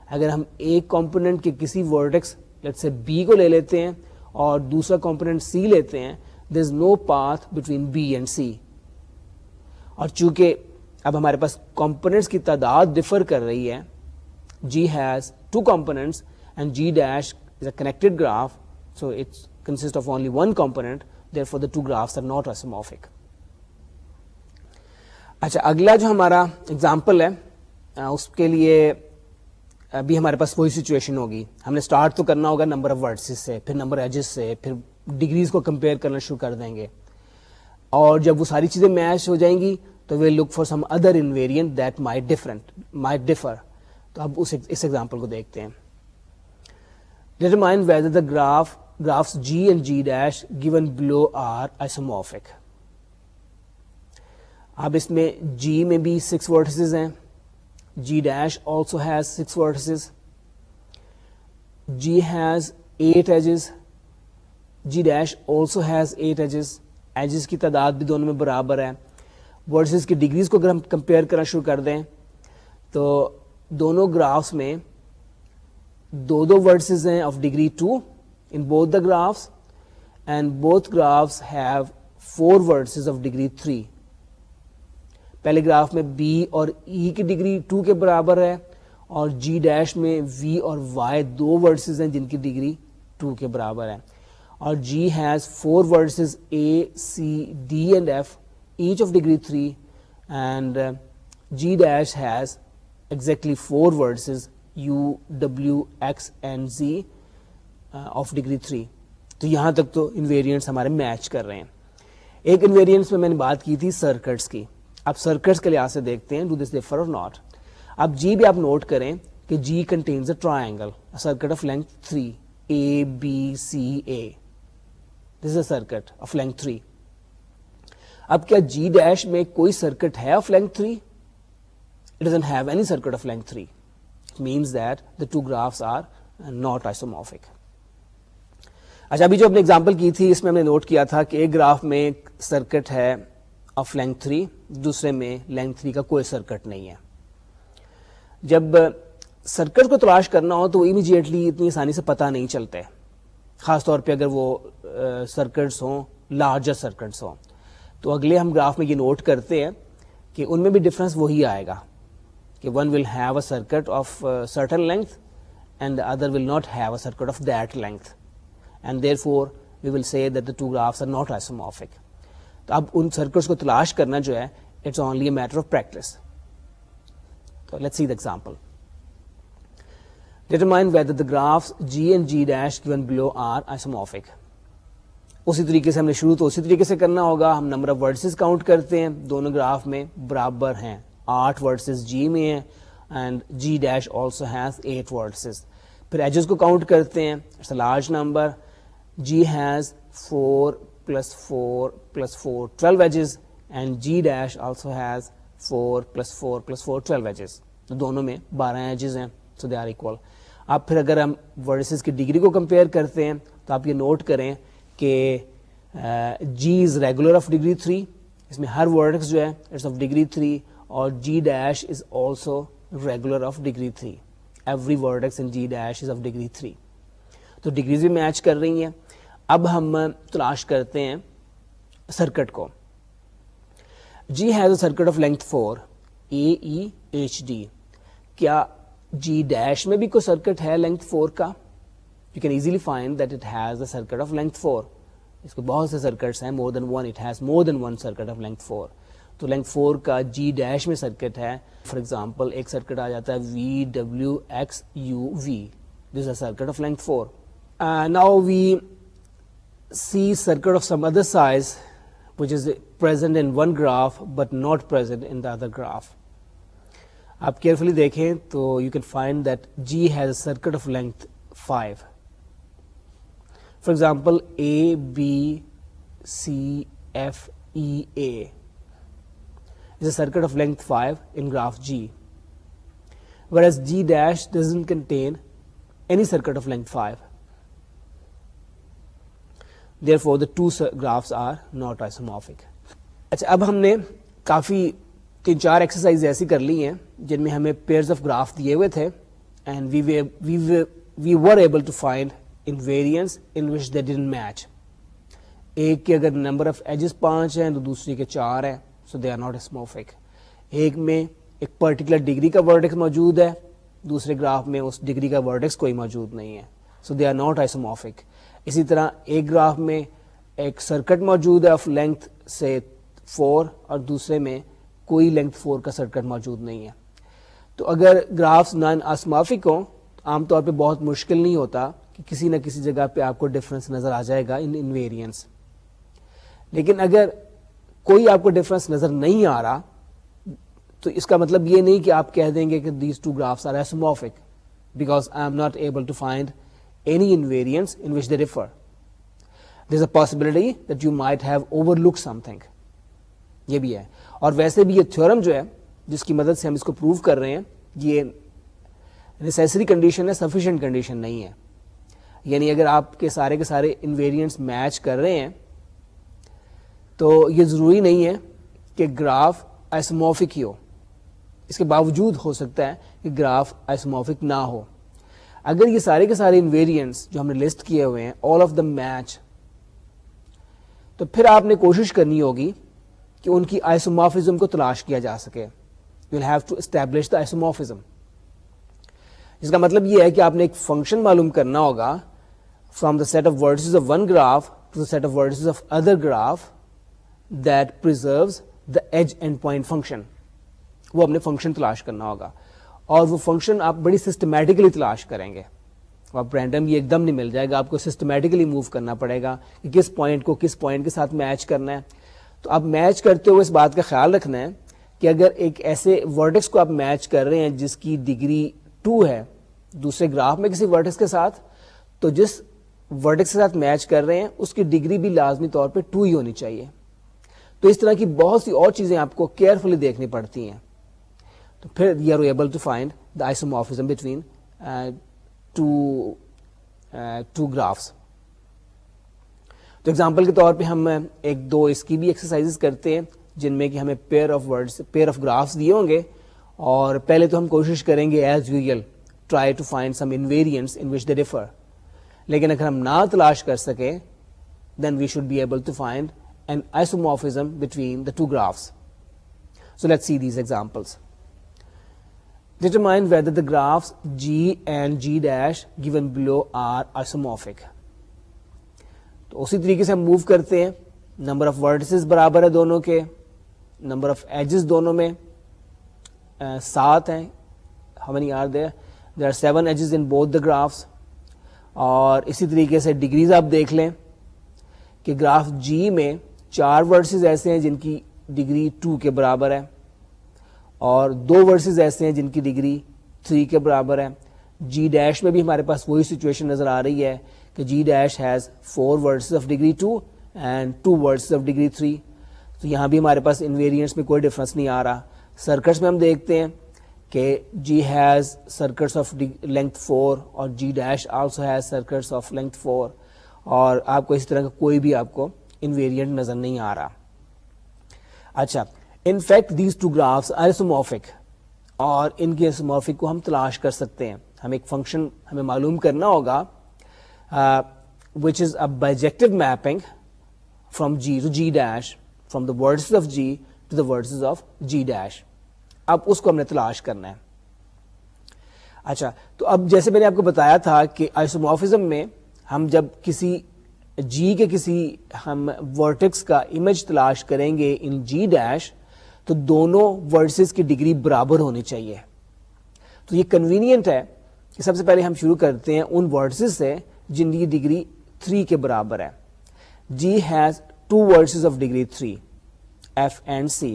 اگر ہم ایک کمپوننٹ کے کسی ورٹیکس لیٹس سے B کو لے لیتے ہیں اور دوسرا کمپوننٹ C لیتے ہیں, there is no path between B and C. اور چونکہ اب ہمارے پاس کمپوننٹس کی تعداد ڈفر کر رہی ہے, G has 2 components and G dash is a connected graph, so it consists of only one component, therefore the two graphs are not isomorphic. اچھا, اگلا جو ہمارا ایگزامپل ہے اس کے لیے ابھی ہمارے پاس وہی سچویشن ہوگی. ہم نے اسٹارٹ تو کرنا ہوگا نمبر آف ورڈسز سے, پھر نمبر ایجز سے, پھر ڈگریز کو کمپیئر کرنا شروع کر دیں گے, اور جب وہ ساری چیزیں میچ ہو جائیں گی تو we'll look for some other invariant that might differ. تو اب اس ایگزامپل کو دیکھتے ہیں. Determine whether the graphs G and G dash given below are isomorphic. اب اس میں G میں بھی 6 vertices ہیں, G dash also has 6 vertices, G has 8 edges, G dash also has 8 edges. Edges کی تعداد بھی دونوں میں برابر ہے. vertices کی ڈگریز کو اگر ہم کمپیئر کرنا شروع کر دیں تو دونوں گرافس میں 2 vertices ہیں of degree 2 in both the graphs, and both graphs have 4 vertices of degree 3. پہلے گراف میں B اور E کی ڈگری 2 کے برابر ہے, اور G dash میں V اور Y 2 vertices ہیں جن کی ڈگری 2 کے برابر ہے, اور G has 4 vertices A, C, D and F, each of degree 3, and G dash has exactly 4 vertices U, W, X and Z of degree 3. تو یہاں تک تو انویریئنٹس ہمارے میچ کر رہے ہیں. ایک انویریئنٹس میں نے بات کی تھی سرکٹس کی. اب سرکٹس کے لحاظ سے دیکھتے ہیں do this differ or not. اب جی بھی آپ نوٹ کریں کہ G contains a triangle, circuit of length 3, A, B, C, A. This is a circuit of length 3. اب کیا جی ڈیش میں کوئی سرکٹ ہے of length 3؟ It doesn't have any circuit of length 3. It means that the two graphs are not isomorphic. اچھا, ابھی جو اپنے example کی تھی اس میں ہم نے نوٹ کیا تھا کہ ایک گراف میں ایک سرکٹ ہے آف لینتھ 3, دوسرے میں لینتھ 3 کا کوئی سرکٹ نہیں ہے. جب سرکٹ کو تلاش کرنا ہو تو امیجیٹلی اتنی آسانی سے پتہ نہیں چلتے, خاص طور پہ اگر وہ سرکٹس ہوں, لارجر سرکٹس ہوں. تو اگلے ہم گراف میں یہ نوٹ کرتے ہیں کہ ان میں بھی ڈفرنس وہی آئے گا کہ one will have a circuit of certain length and other will not have a circuit of that length, and there for we will say that the two graphs are not isomorphic. تو اب ان circuits کو تلاش کرنا جو ہے it's only a matter of practice. تو let's see the example. Determine whether the graphs G and G dash given below are isomorphic. اسی طریقے سے ہم نے شروع تو اسی طریقے سے کرنا ہوگا. ہم نمبر آف ورڈسز کاؤنٹ کرتے ہیں, دونوں گراف میں برابر ہیں, 8 ورڈسز جی میں ہیں and G dash also has 8 vertices. پھر ایجز کو کاؤنٹ کرتے ہیں, it's a large number. G has 4 + 4 + 4 12 edges and G dash also has 4 + 4 + 4 12 edges. تو دونوں میں 12 ایجز ہیں, سو دے آر ایکول. اب پھر اگر ہم ورڈسز کی ڈگری کو کمپیئر کرتے ہیں تو آپ یہ نوٹ کریں کہ جی از ریگولر آف ڈگری 3, اس میں ہر ورڈکس جو ہے اٹس آف ڈگری 3, اور G dash is also regular of degree 3. Every vertex in G dash is of degree 3. تو ڈگریز بھی میچ کر رہی ہیں. اب ہم تلاش کرتے ہیں سرکٹ کو. G has a circuit of length 4, AEHD. کیا جی ڈیش میں بھی کوئی سرکٹ ہے لینتھ 4 کا؟ You can easily find that it has a circuit of length 4. اس کو بہت سے سرکٹس ہیں, more than one, it has more than one circuit of length 4. تو length 4 کا جی ڈیش میں سرکٹ ہے. فار ایگزامپل ایک سرکٹ آ جاتا ہے VWXUV. This is a circuit of length 4. Now we see circuit of some other size which is present in one graph but not present in the other graph. آپ carefully دیکھیں تو you can find that G has a circuit of length 5. For example, A, B, C, F, E, A is a circuit of length 5 in graph G, whereas G dash doesn't contain any circuit of length 5. Therefore, the two graphs are not isomorphic. اچھا, اب ہم نے کافی 3-4 exercise ایسی کر لی ہیں جن میں ہمیں پیئرز آف گراف دیے ہوئے تھے and we were able to find invariants in which they didn't match. ایک کے اگر نمبر آف ایجز 5 ہیں تو دوسری کے 4 ہیں, so they are not isomorphic. ایک میں ایک پرٹیکولر ڈگری کا ورڈکس موجود ہے, دوسرے گراف میں اس ڈگری کا ورڈکس کوئی موجود نہیں ہے, so they are not isomorphic. اسی طرح ایک گراف میں ایک سرکٹ موجود ہے آف لینتھ سے 4 اور دوسرے میں کوئی لینتھ 4 کا سرکٹ موجود نہیں ہے. تو اگر گرافس نان آسمافک ہوں عام طور پہ بہت مشکل نہیں ہوتا کہ کسی نہ کسی جگہ پہ آپ کو ڈفرنس نظر آ جائے گا ان انویریئنس. لیکن اگر کوئی آپ کو ڈفرنس نظر نہیں آ رہا تو اس کا مطلب یہ نہیں کہ آپ کہہ دیں گے کہ these two graphs are isomorphic because I am not able to find any invariants in which they differ. There's a possibility that you might have overlooked something. یہ بھی ہے. اور ویسے بھی یہ تھیورم جو ہے جس کی مدد سے ہم اس کو پروو کر رہے ہیں یہ نیسیسری کنڈیشن ہے, سفیشینٹ کنڈیشن نہیں ہے. یعنی اگر آپ کے سارے انویریئنٹس میچ کر رہے ہیں تو یہ ضروری نہیں ہے کہ گراف آئسومورفک ہی ہو. اس کے باوجود ہو سکتا ہے کہ گراف آئسومورفک نہ ہو. اگر یہ سارے انویریئنٹس جو ہم نے لسٹ کیے ہوئے ہیں آل آف them میچ, تو پھر آپ نے کوشش کرنی ہوگی کہ ان کی آئسومورفزم کو تلاش کیا جا سکے. You will have to establish the isomorphism. جس کا مطلب یہ ہے کہ آپ نے ایک فنکشن معلوم کرنا ہوگا from the set of vertices of one graph to the set of vertices of other graph that preserves the edge endpoint function. وہ اپنے فنکشن تلاش کرنا ہوگا اور وہ فنکشن آپ بڑی سسٹمیٹکلی تلاش کریں گے. آپ رینڈم یہ ایک دم نہیں مل جائے گا, آپ کو سسٹمیٹکلی موو کرنا پڑے گا کہ کس پوائنٹ کو کس پوائنٹ کے ساتھ میچ کرنا ہے. تو آپ میچ کرتے ہوئے اس بات کا خیال رکھنا ہے کہ اگر ایک ایسے ورٹکس کو آپ میچ کر رہے ہیں جس کی ڈگری 2 ہے دوسرے گراف میں کسی ورٹکس کے ساتھ, تو جس ورٹکس کے ساتھ میچ کر رہے ہیں اس کی ڈگری بھی لازمی طور پہ 2 ہی ہونی چاہیے. تو اس طرح کی بہت سی اور چیزیں آپ کو کیئرفلی دیکھنی پڑتی ہیں. تو پھر you are able to find the isomorphism between two graphs. تو ایگزامپل کے طور پہ ہم ایک دو اس کی بھی ایکسرسائز کرتے ہیں جن میں کہ ہمیں پیئر آف گرافس دیے ہوں گے, اور پہلے تو ہم کوشش کریں گے as usual try to find some invariants in which they differ. لیکن اگر ہم نہ تلاش کر سکیں then we should be able to find an isomorphism between the two graphs. So let's see these examples. Determine whether the graphs G and G dash given below are isomorphic. تو اسی طریقے سے ہم موو کرتے ہیں. Number of vertices برابر ہے دونوں کے, نمبر آف ایجز دونوں میں 7 ہیں. How many are there? There are 7 edges in both the graphs. اور اسی طریقے سے ڈگریز آپ دیکھ لیں کہ گراف G میں 4 ورسز ایسے ہیں جن کی ڈگری 2 کے برابر ہے, اور 2 ورسز ایسے ہیں جن کی ڈگری 3 کے برابر ہے. جی ڈیش میں بھی ہمارے پاس وہی سچویشن نظر آ رہی ہے کہ G dash has 4 vertices of degree 2 and 2 vertices of degree 3. تو یہاں بھی ہمارے پاس انویریئنٹس میں کوئی ڈفرنس نہیں آ رہا. سرکٹس میں ہم دیکھتے ہیں کہ G has circuits of length 4 اور G dash also has circuits of length 4, اور آپ کو اس طرح کا کوئی بھی آپ کو انویریئنٹ نظر نہیں آ رہا. اچھا, in fact these two graphs are isomorphic, اور ان کے آئسومورفک کو ہم تلاش کر سکتے ہیں. ہم ایک فنکشن ہمیں معلوم کرنا ہوگا which is a bijective mapping from G to G dash, from the vertices of G to the vertices of G dash. اب اس کو ہم نے تلاش کرنا ہے. اچھا, تو اب جیسے میں نے آپ کو بتایا تھا کہ آئسومورفزم میں ہم جب کسی G کے کسی ہم ورٹکس کا امیج تلاش کریں گے ان G ڈیش, تو دونوں ورٹسز کی ڈگری برابر ہونی چاہیے. تو یہ کنوینئنٹ ہے کہ سب سے پہلے ہم شروع کرتے ہیں ان ورٹسز سے جن کی ڈگری 3 کے برابر ہے. G has 2 vertices of degree 3, F and C,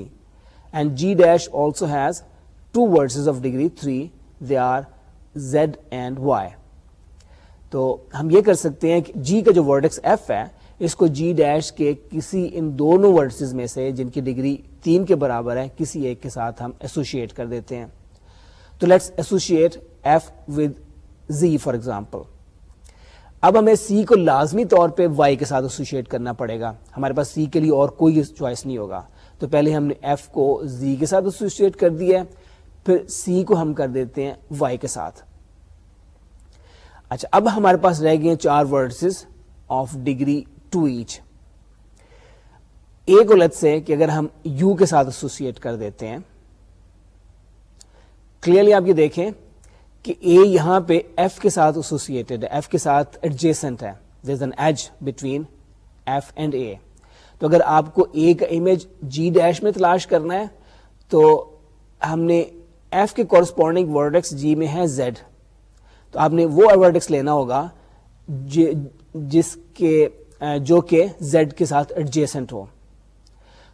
and G dash also has 2 vertices of degree 3, they are Z and Y. تو ہم یہ کر سکتے ہیں کہ G کا جو ورٹکس F ہے اس کو G ڈیش کے کسی ان دونوں ورٹسز میں سے جن کی ڈگری 3 کے برابر ہے کسی ایک کے ساتھ ہم ایسوشیٹ کر دیتے ہیں. تو let's associate F with Z for example. اب ہمیں C کو لازمی طور پہ Y کے ساتھ ایسوشیٹ کرنا پڑے گا, ہمارے پاس C کے لیے اور کوئی چوائس نہیں ہوگا. تو پہلے ہم نے F کو Z کے ساتھ ایسوشیٹ کر دیا ہے, پھر C کو ہم کر دیتے ہیں Y کے ساتھ. اچھا, اب ہمارے پاس رہ گئے 4 vertices of degree 2 each. A کو لیٹس سے کہ اگر ہم U کے ساتھ ایسوسیٹ کر دیتے ہیں, کلیئرلی آپ یہ دیکھیں کہ A یہاں پہ F کے ساتھ ایسوسیٹڈ ہے, F کے ساتھ ایڈجیسنٹ ہے, there is an edge between F and A. تو اگر آپ کو A کا امیج G ڈیش میں تلاش کرنا ہے تو ہم نے F کے کورسپونڈنگ ورٹکس G میں ہے Z, تو آپ نے وہ ورٹکس لینا ہوگا جس کے جو کہ Z کے ساتھ ایڈجیسنٹ ہو.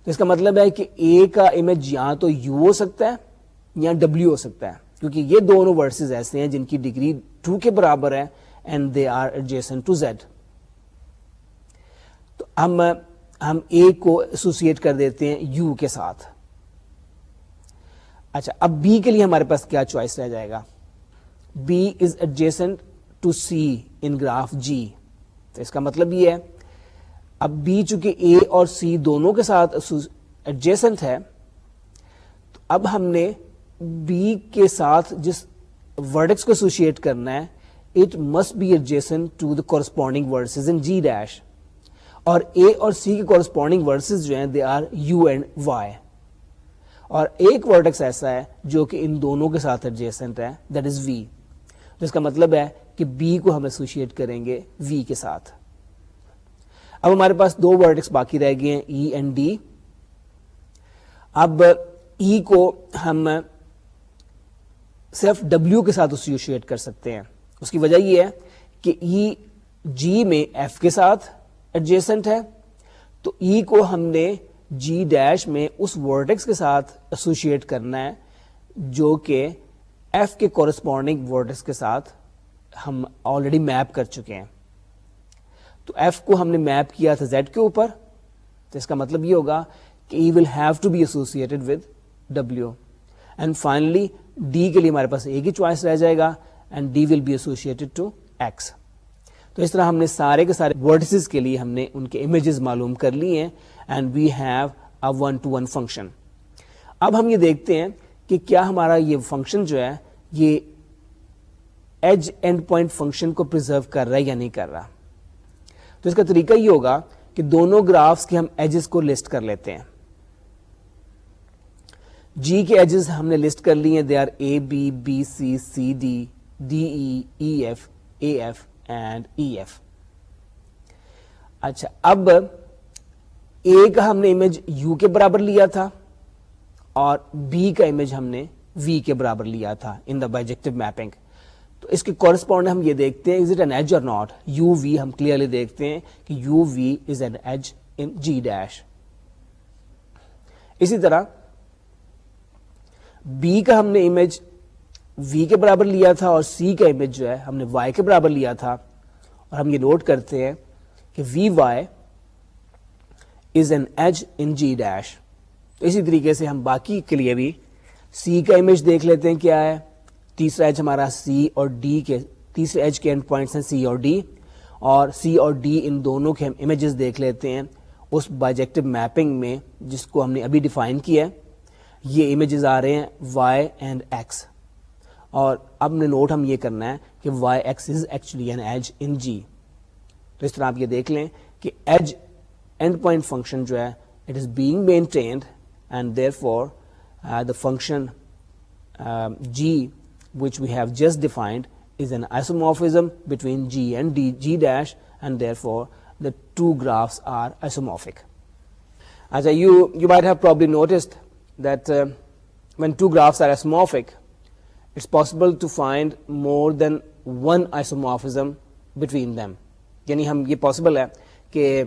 تو اس کا مطلب ہے کہ A کا امیج یا تو U ہو سکتا ہے یا W ہو سکتا ہے, کیونکہ یہ دونوں ورسز ایسے ہیں جن کی ڈگری 2 کے برابر ہے and they are adjacent to Z. تو ہم A کو ایسوسیٹ کر دیتے ہیں U کے ساتھ. اچھا, اب B کے لیے ہمارے پاس کیا چوائس رہ جائے گا؟ B is adjacent to C in graph G. تو اس کا مطلب یہ ہے اب B چونکہ A اور C دونوں کے ساتھ adjacent ہے, تو اب ہم نے B کے ساتھ جس vertex کو associate کرنا ہے it must be adjacent to the corresponding vertices in G dash. اور A اور C کے corresponding vertices جو ہیں they are U and Y. اور ایک vertex ایسا ہے جو کہ ان دونوں کے ساتھ adjacent ہے, that is V. جس کا مطلب ہے کہ B کو ہم ایسوشیٹ کریں گے V کے ساتھ. اب ہمارے پاس 2 ورٹکس باقی رہ گئے ہیں E and D. اب E کو ہم صرف ڈبلیو کے ساتھ ایسوسیٹ کر سکتے ہیں. اس کی وجہ یہ ہے کہ ای جی میں ایف کے ساتھ ایڈجیسنٹ ہے, تو ای کو ہم نے جی ڈیش میں اس ورٹیکس کے ساتھ ایسوسیٹ کرنا ہے جو کہ ایف کے کورسپونڈنگ ورٹیکس کے ساتھ ہم آلریڈی میپ کر چکے ہیں. تو ایف کو ہم نے میپ کیا تھا زیڈ کے اوپر, تو اس کا مطلب یہ ہوگا کہ E will have to be associated with W. And finally D کے لیے ہمارے پاس ایک ہی چوائس رہ جائے گا, and D will be associated to X. تو اس طرح ہم نے سارے کے سارے ورٹیسز کے لیے ہم نے ان کے امیجز معلوم کر لی ہیں, and we have a 1-to-1 function. اب ہم یہ دیکھتے ہیں کہ کیا ہمارا یہ فنکشن جو ہے یہ ایج اینڈ پوائنٹ فنکشن کو پرزرو کر رہا ہے یا نہیں کر رہا. تو اس کا طریقہ یہ ہوگا کہ دونوں گرافس کے ہم ایجز کو لسٹ کر لیتے ہیں. جی کے ایجز ہم نے لسٹ کر لی ہیں, they are A B, B C, C D, D E, E F, A F and E F. اچھا, اب اے کا ہم نے امیج یو کے برابر لیا تھا اور بی کا امیج ہم نے وی کے برابر لیا تھا ان دا بائیجیکٹو میپنگ. تو اس کے کورسپونڈ ہم یہ دیکھتے ہیں, از اٹ این ایج اور ناٹ. یو وی ہم کلیئرلی دیکھتے ہیں کہ U V is an edge in G dash. اسی طرح بی کا ہم نے امیج وی کے برابر لیا تھا اور سی کا امیج جو ہے ہم نے وائی کے برابر لیا تھا, اور ہم یہ نوٹ کرتے ہیں کہ V Y is an edge in G dash. تو اسی طریقے سے ہم باقی کے لیے بھی سی کا امیج دیکھ لیتے ہیں کیا ہے. تیسرا ایج ہمارا سی اور ڈی کے, تیسرے ایج کے اینڈ پوائنٹس ہیں سی اور ڈی, اور سی اور ڈی ان دونوں کے ہم امیجز دیکھ لیتے ہیں اس بائیجیکٹو میپنگ میں جس کو ہم نے ابھی ڈیفائن کیا ہے. یہ امیجز آ رہے ہیں وائی اینڈ ایکس, اور اب نے نوٹ ہم یہ کرنا ہے کہ Y X is actually an edge in G. تو اس طرح آپ یہ دیکھ لیں کہ ایج اینڈ پوائنٹ فنکشن جو ہے it is being maintained, and their for the function G which we have just defined is an isomorphism between g and g dash, and therefore the two graphs are isomorphic. As you might have probably noticed that when two graphs are isomorphic, it's possible to find more than one isomorphism between them. یعنی ہم یہ possible ہے کہ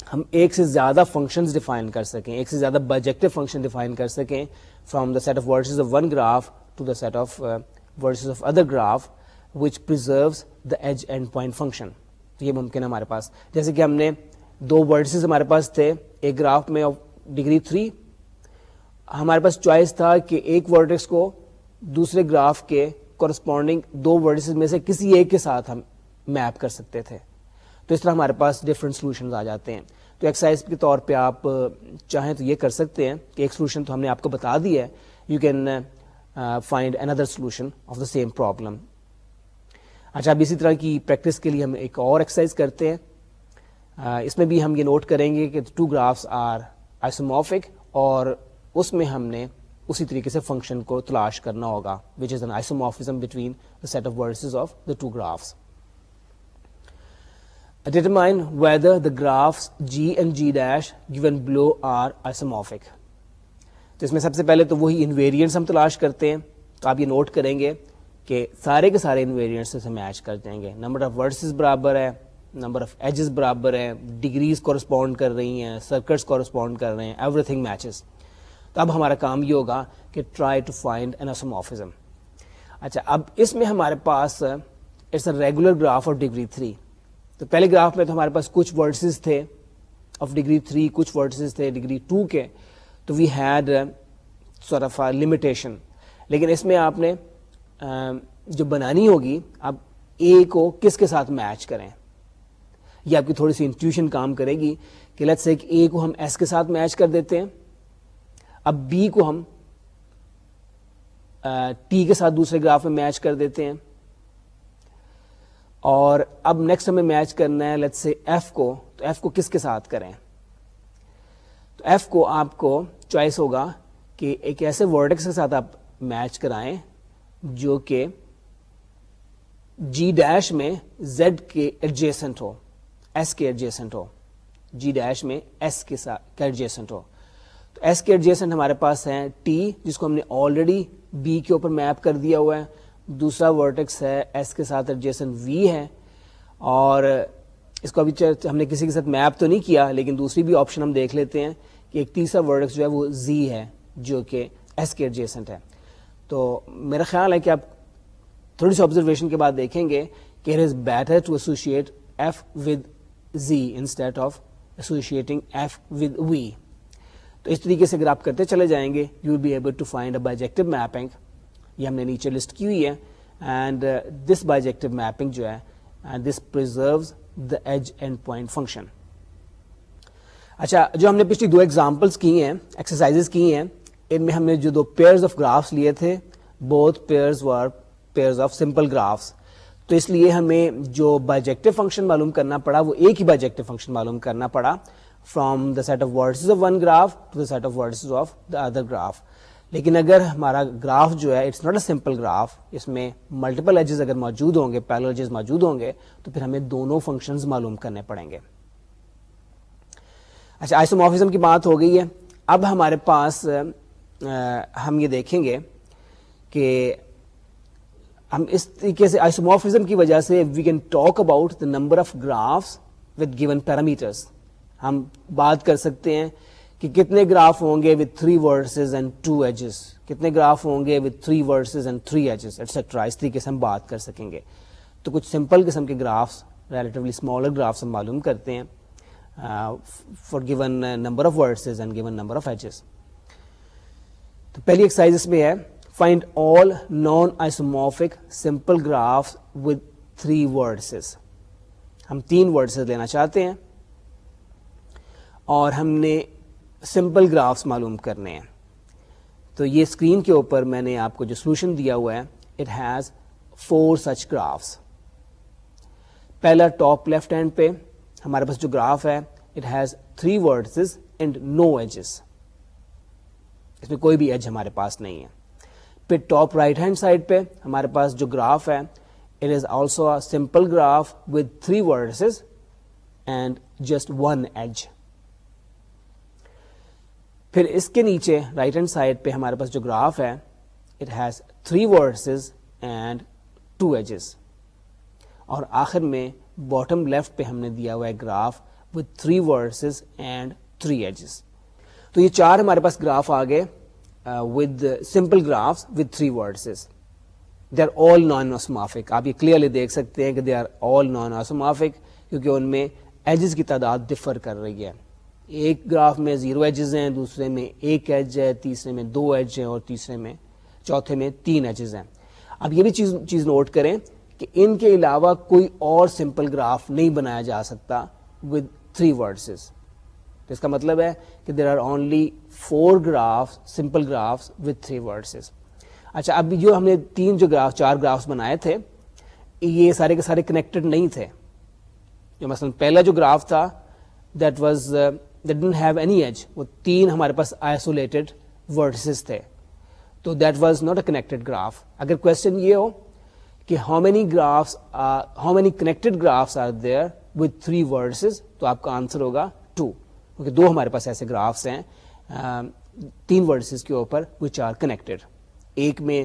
ہم ایک سے زیادہ functions define کر سکیں, ایک سے زیادہ بائیجیکٹو فنکشن ڈیفائن کر سکیں from the set of vertices of one graph to the set of vertices of other graph which preserves the edge end point function. تو یہ ممکن ہے ہمارے پاس, جیسے کہ ہم نے دو vertices ہمارے پاس تھے ایک گراف میں ڈگری 3, ہمارے پاس چوائس تھا کہ ایک vertex کو دوسرے گراف کے کورسپونڈنگ دو vertices میں سے کسی ایک کے ساتھ ہم میپ کر سکتے تھے. تو اس طرح ہمارے پاس ڈفرینٹ سولوشنز آ جاتے ہیں. تو ایکسرسائز کے طور پہ آپ چاہیں تو یہ کر سکتے ہیں کہ ایک سولوشن تو ہم نے آپ کو بتا دی ہے, you can find another solution of the same problem. اچھا, اب اسی طرح کی پریکٹس کے لیے ہم ایک اور ایکسرسائز کرتے ہیں. اس میں بھی ہم یہ نوٹ کریں گے کہ ٹو گرافس آر آئسومورفک, اور اس میں ہم نے اسی طریقے سے فنکشن کو تلاش کرنا ہوگا which is an isomorphism between the set of vertices of the two graphs. Determine whether the graphs g and g dash given below are isomorphic. تو اس میں سب سے پہلے تو وہی انویریئنٹس ہم تلاش کرتے ہیں. تو آپ یہ نوٹ کریں گے کہ سارے کے سارے انویریئنٹس سے میچ کر جائیں گے. نمبر آف ورٹسز برابر ہے, نمبر آف ایجز برابر ہے, ڈگریز کورسپونڈ کر رہی ہیں, سرکلس کورسپونڈ کر رہے ہیں, ایوری تھنگ میچز. تو اب ہمارا کام یہ ہوگا کہ try to find an isomorphism. اچھا, اب اس میں ہمارے پاس it's a regular graph of degree 3. تو پہلے گراف میں تو ہمارے پاس کچھ ورٹسز تھے آف ڈگری 3, کچھ ورٹسز تھے ڈگری 2 کے, تو we had sort of limitation. لیکن اس میں آپ نے جو بنانی ہوگی, اب اے کو کس کے ساتھ میچ کریں, یہ آپ کی تھوڑی سی انٹیوشن کام کرے گی کہ لیٹس سے اے کو ہم ایس کے ساتھ میچ کر دیتے ہیں, اب بی کو ہم ٹی کے ساتھ دوسرے گراف میں میچ کر دیتے ہیں, اور اب نیکسٹ ہمیں میچ کرنا ہے لیٹس سے ایف کو. تو ایف کو کس کے ساتھ کریں, تو ایف کو آپ کو چوائس ہوگا کہ ایک ایسے ورٹیکس کے ساتھ آپ میچ کرائیں جو کہ جی ڈیش میں زیڈ کے ایڈجیسنٹ ہو, ایس کے ایڈجیسنٹ ہو, جی ڈیش میں ایس کے ساتھ ایڈجیسنٹ ہو. تو ایس کے ایڈجیسنٹ ہمارے پاس ہیں ٹی جس کو ہم نے آلریڈی بی کے اوپر میپ کر دیا ہوا ہے, دوسرا ورٹیکس ہے ایس کے ساتھ ایڈجیسنٹ وی ہے, اور اس کو ابھی ہم نے کسی کے ساتھ میپ تو نہیں کیا لیکن دوسری بھی آپشن ہم دیکھ لیتے ہیں کہ ایک تیسرا ورٹیکس جو ہے وہ زی ہے جو کہ ایس کے ایڈجیسنٹ ہے. تو میرا خیال ہے کہ آپ تھوڑی سی آبزرویشن کے بعد دیکھیں گے کہ it is better to associate F with Z instead of associating F with V. تو اس طریقے سے اگر آپ کرتے چلے جائیں گے you will be able to find a bijective mapping. یہ ہم نے نیچے لسٹ کی ہوئی ہے, اینڈ دس بائیجیکٹو میپنگ جو ہے دس پریزروز دا ایج اینڈ پوائنٹ فنکشن. اچھا, جو ہم نے پچھلی 2 ایگزامپلس کی ہیں, ایکسرسائزز کی ہیں, ان میں ہم نے جو 2 پیئرز آف گرافس لیے تھے, both pairs were pairs of simple graphs. تو اس لیے ہمیں جو بائیجیکٹو فنکشن معلوم کرنا پڑا وہ ایک ہی بائیجیکٹو فنکشن معلوم کرنا پڑا from the set of words of one graph to the set of words of the other graph. لیکن اگر ہمارا گراف جو ہے it's not a simple graph, اس میں ملٹیپل ایجز اگر موجود ہوں گے, پیرلل ایجز موجود ہوں گے, تو پھر ہمیں دونوں فنکشنز معلوم کرنے پڑیں گے. اچھا, آئسومورفزم کی بات ہو گئی ہے. اب ہمارے پاس ہم یہ دیکھیں گے کہ ہم اس طریقے سے آئسومورفزم کی وجہ سے we can talk about the number of graphs with given parameters. ہم بات کر سکتے ہیں کہ کتنے گراف ہوں گے with 3 vertices and 2 edges, کتنے گراف ہوں گے with 3 vertices and 3 edges etc. اس طریقے سے ہم بات کر سکیں گے. تو کچھ سمپل قسم کے گرافس, ریلیٹیولی اسمالر گرافس ہم معلوم کرتے ہیں for given number of vertices and given number of edges. تو پہلی ایکسرسائز اس میں ہے find all non-isomorphic simple graphs with 3 vertices. ہم 3 vertices لینا چاہتے ہیں اور ہم نے سمپل گرافس معلوم کرنے ہیں. تو یہ اسکرین کے اوپر میں نے آپ کو جو سولوشن دیا ہوا ہے, اٹ ہیز 4 such گرافس. پہلا ٹاپ لیفٹ ہینڈ پہ ہمارے پاس جو گراف ہے it has 3 vertices and no edges, اس میں کوئی بھی ایج ہمارے پاس نہیں ہے. پھر ٹاپ رائٹ ہینڈ سائڈ پہ ہمارے پاس جو گراف ہے it is also a simple graph with 3 vertices and just 1 edge. پھر اس کے نیچے رائٹ ہینڈ سائڈ پہ ہمارے پاس جو گراف ہے it has 3 vertices and 2 edges. اور آخر میں باٹم لیفٹ پہ ہم نے دیا ہوا ہے graph with 3 vertices and 3 edges. تو یہ 4 ہمارے پاس گراف آ گئے with simple graphs with 3 vertices. They are all non-isomorphic. آپ یہ کلیئرلی دیکھ سکتے ہیں کہ they are all non-isomorphic کیونکہ ان میں ایجز کی تعداد ڈفر کر رہی ہے. ایک گراف میں 0 ایجز ہیں, دوسرے میں 1 ایج ہے, تیسرے میں 2 ایج ہیں, اور چوتھے میں 3 ایجز ہیں. اب یہ بھی چیز نوٹ کریں کہ ان کے علاوہ کوئی اور سمپل گراف نہیں بنایا جا سکتا with 3 vertices. تو اس کا مطلب ہے کہ there are only 4 graphs, simple graphs with 3 vertices. اچھا, اب جو ہم نے 4 گرافس بنائے تھے یہ سارے کے سارے کنیکٹڈ نہیں تھے. جو مثلا پہلا جو گراف تھا that didn't have any edge, وہ 3 ہمارے پاس isolated vertices تھے, تو that was not a connected graph. اگر کوشچن یہ ہو کہ how many connected graphs are there with 3 vertices, تو آپ کا آنسر ہوگا 2, کیونکہ 2 ہمارے پاس ایسے گرافس ہیں 3 vertices کے اوپر which are connected. ایک میں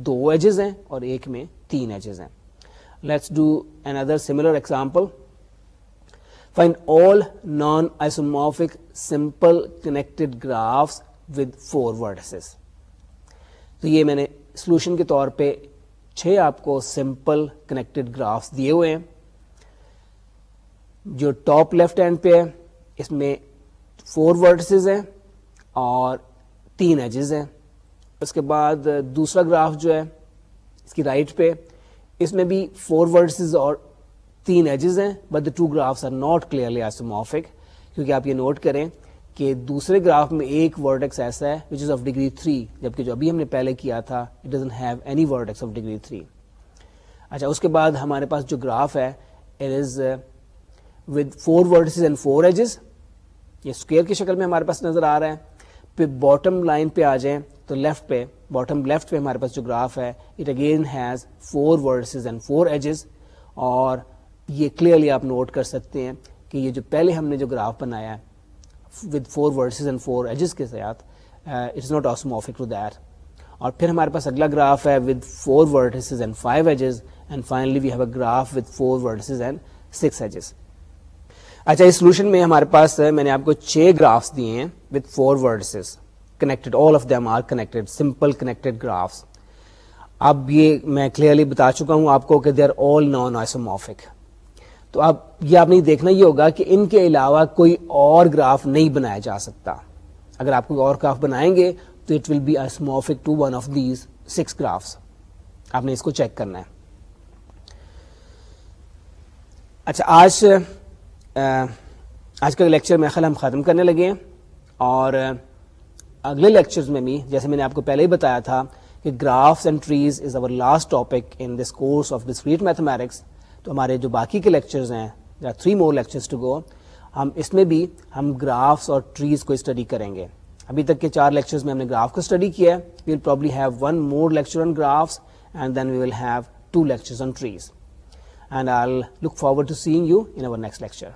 2 ایجز ہیں اور ایک میں 3 ایجز ہیں. Let's do another similar example. Find all non-isomorphic simple connected graphs with 4 vertices. تو یہ میں نے سولوشن کے طور پہ 6 آپ کو سمپل کنیکٹڈ گرافس دیے ہوئے ہیں. جو ٹاپ لیفٹ ہینڈ پہ ہے اس میں 4 vertices ہیں اور 3 ایجز ہیں. اس کے بعد دوسرا گراف جو ہے اس کی رائٹ پہ, اس میں بھی 4 vertices اور 3 ایجز ہیں, but the 2 graphs are not clearly isomorphic. کیونکہ آپ یہ نوٹ کریں کہ دوسرے گراف میں ایک ورٹیکس ایسا ہے which is of degree 3, جبکہ جو ابھی ہم نے پہلے کیا تھا it doesn't have any vertex of degree 3. اچھا, اس کے بعد ہمارے پاس جو گراف ہے it is with 4 vertices and 4 edges. یہ اسکوئر کی شکل میں ہمارے پاس نظر آ رہا ہے. پھر باٹم لائن پہ آ جائیں تو باٹم لیفٹ پہ ہمارے پاس جو گراف ہے it again has 4 vertices and 4 edges. اور یہ کلیئرلی آپ نوٹ کر سکتے ہیں کہ یہ جو پہلے ہم نے جو گراف بنایا ہے with 4 vertices and 4 edges کے ساتھ, it is not isomorphic to that. اور پھر ہمارے پاس اگلا گراف ہے with 4 vertices and 5 edges, and finally we have a graph with 4 vertices and 6 edges. اچھا, اس سولوشن میں ہمارے پاس میں نے آپ کو 6 گرافس دیے ہیں with 4 vertices connected, all of them are connected, simple connected graphs. اب یہ میں کلیئرلی بتا چکا ہوں آپ کو کہ they are all naan isomorphic. تو اب یہ آپ نے دیکھنا یہ ہوگا کہ ان کے علاوہ کوئی اور گراف نہیں بنایا جا سکتا. اگر آپ کوئی اور گراف بنائیں گے تو it will be isomorphic to one of these 6 graphs. آپ نے اس کو چیک کرنا ہے. اچھا, آج کا لیکچر میرے خیال ہم ختم کرنے لگے ہیں, اور اگلے لیکچرز میں بھی جیسے میں نے آپ کو پہلے ہی بتایا تھا کہ graphs and trees is over last topic in this course of discrete mathematics. تو ہمارے جو باقی کے لیکچرز ہیں, there are 3 more lectures to go, ہم اس میں بھی ہم گرافس اور ٹریز کو اسٹڈی کریں گے. ابھی تک کے 4 لیکچرز میں ہم نے گراف کو اسٹڈی کیا ہے. We will probably have 1 more lecture on graphs, and then we will have 2 lectures on trees. And I'll look forward to seeing you in our next lecture.